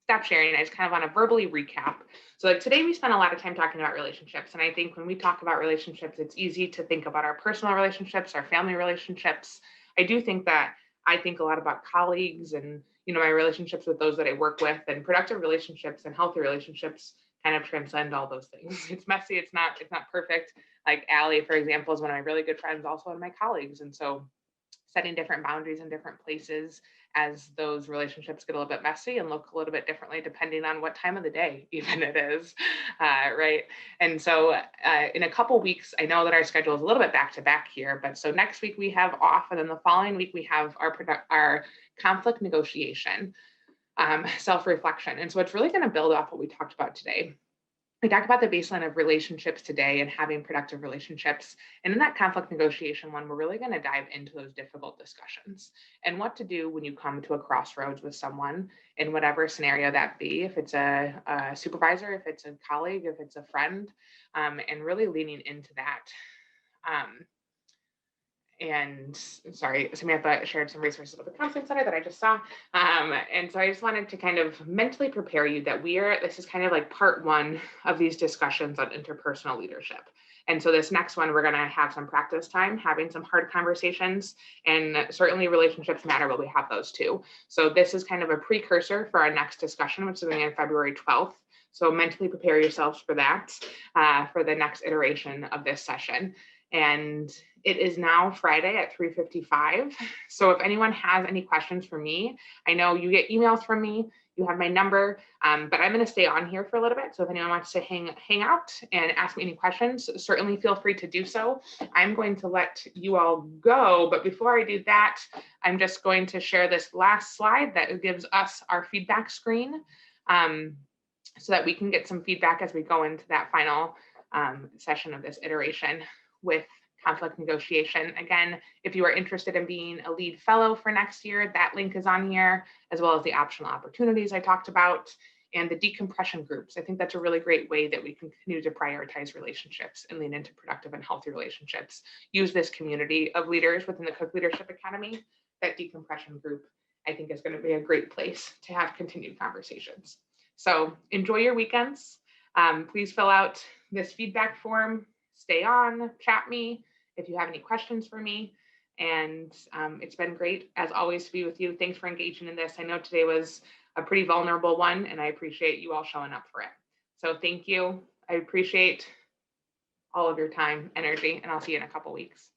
stop sharing, I just kind of want to verbally recap. So like today we spent a lot of time talking about relationships. And I think when we talk about relationships, it's easy to think about our personal relationships, our family relationships. I do think that I think a lot about colleagues and, you know, my relationships with those that I work with, and productive relationships and healthy relationships kind of transcend all those things. It's messy, it's not perfect. Like Allie, for example, is one of my really good friends, also one of my colleagues. And so setting different boundaries in different places as those relationships get a little bit messy and look a little bit differently depending on what time of the day even it is, right? And so in a couple weeks, I know that our schedule is a little bit back to back here, but so next week we have off, and then the following week we have our conflict negotiation, self-reflection. And so it's really going to build off what we talked about today. We talked about the baseline of relationships today and having productive relationships. And in that conflict negotiation one, we're really going to dive into those difficult discussions and what to do when you come to a crossroads with someone in whatever scenario that be, if it's a supervisor, if it's a colleague, if it's a friend, and really leaning into that. And sorry, Samantha shared some resources of the counseling center that I just saw. And so I just wanted to kind of mentally prepare you that this is kind of like part one of these discussions on interpersonal leadership. And so this next one, we're going to have some practice time, having some hard conversations, and certainly relationships matter, but we have those too. So this is kind of a precursor for our next discussion, which is going on February 12th. So mentally prepare yourselves for that, for the next iteration of this session. And it is now Friday at 3:55. So if anyone has any questions for me, I know you get emails from me, you have my number, but I'm going to stay on here for a little bit. So if anyone wants to hang out and ask me any questions, certainly feel free to do so. I'm going to let you all go, but before I do that, I'm just going to share this last slide that gives us our feedback screen, so that we can get some feedback as we go into that final session of this iteration with conflict negotiation. Again, if you are interested in being a lead fellow for next year, that link is on here, as well as the optional opportunities I talked about and the decompression groups. I think that's a really great way that we can continue to prioritize relationships and lean into productive and healthy relationships. Use this community of leaders within the Cook Leadership Academy. That decompression group, I think, is going to be a great place to have continued conversations. So enjoy your weekends. Please fill out this feedback form. Stay on, chat me if you have any questions for me. And it's been great, as always, to be with you. Thanks for engaging in this. I know today was a pretty vulnerable one, and I appreciate you all showing up for it. So thank you. I appreciate all of your time, energy, and I'll see you in a couple weeks.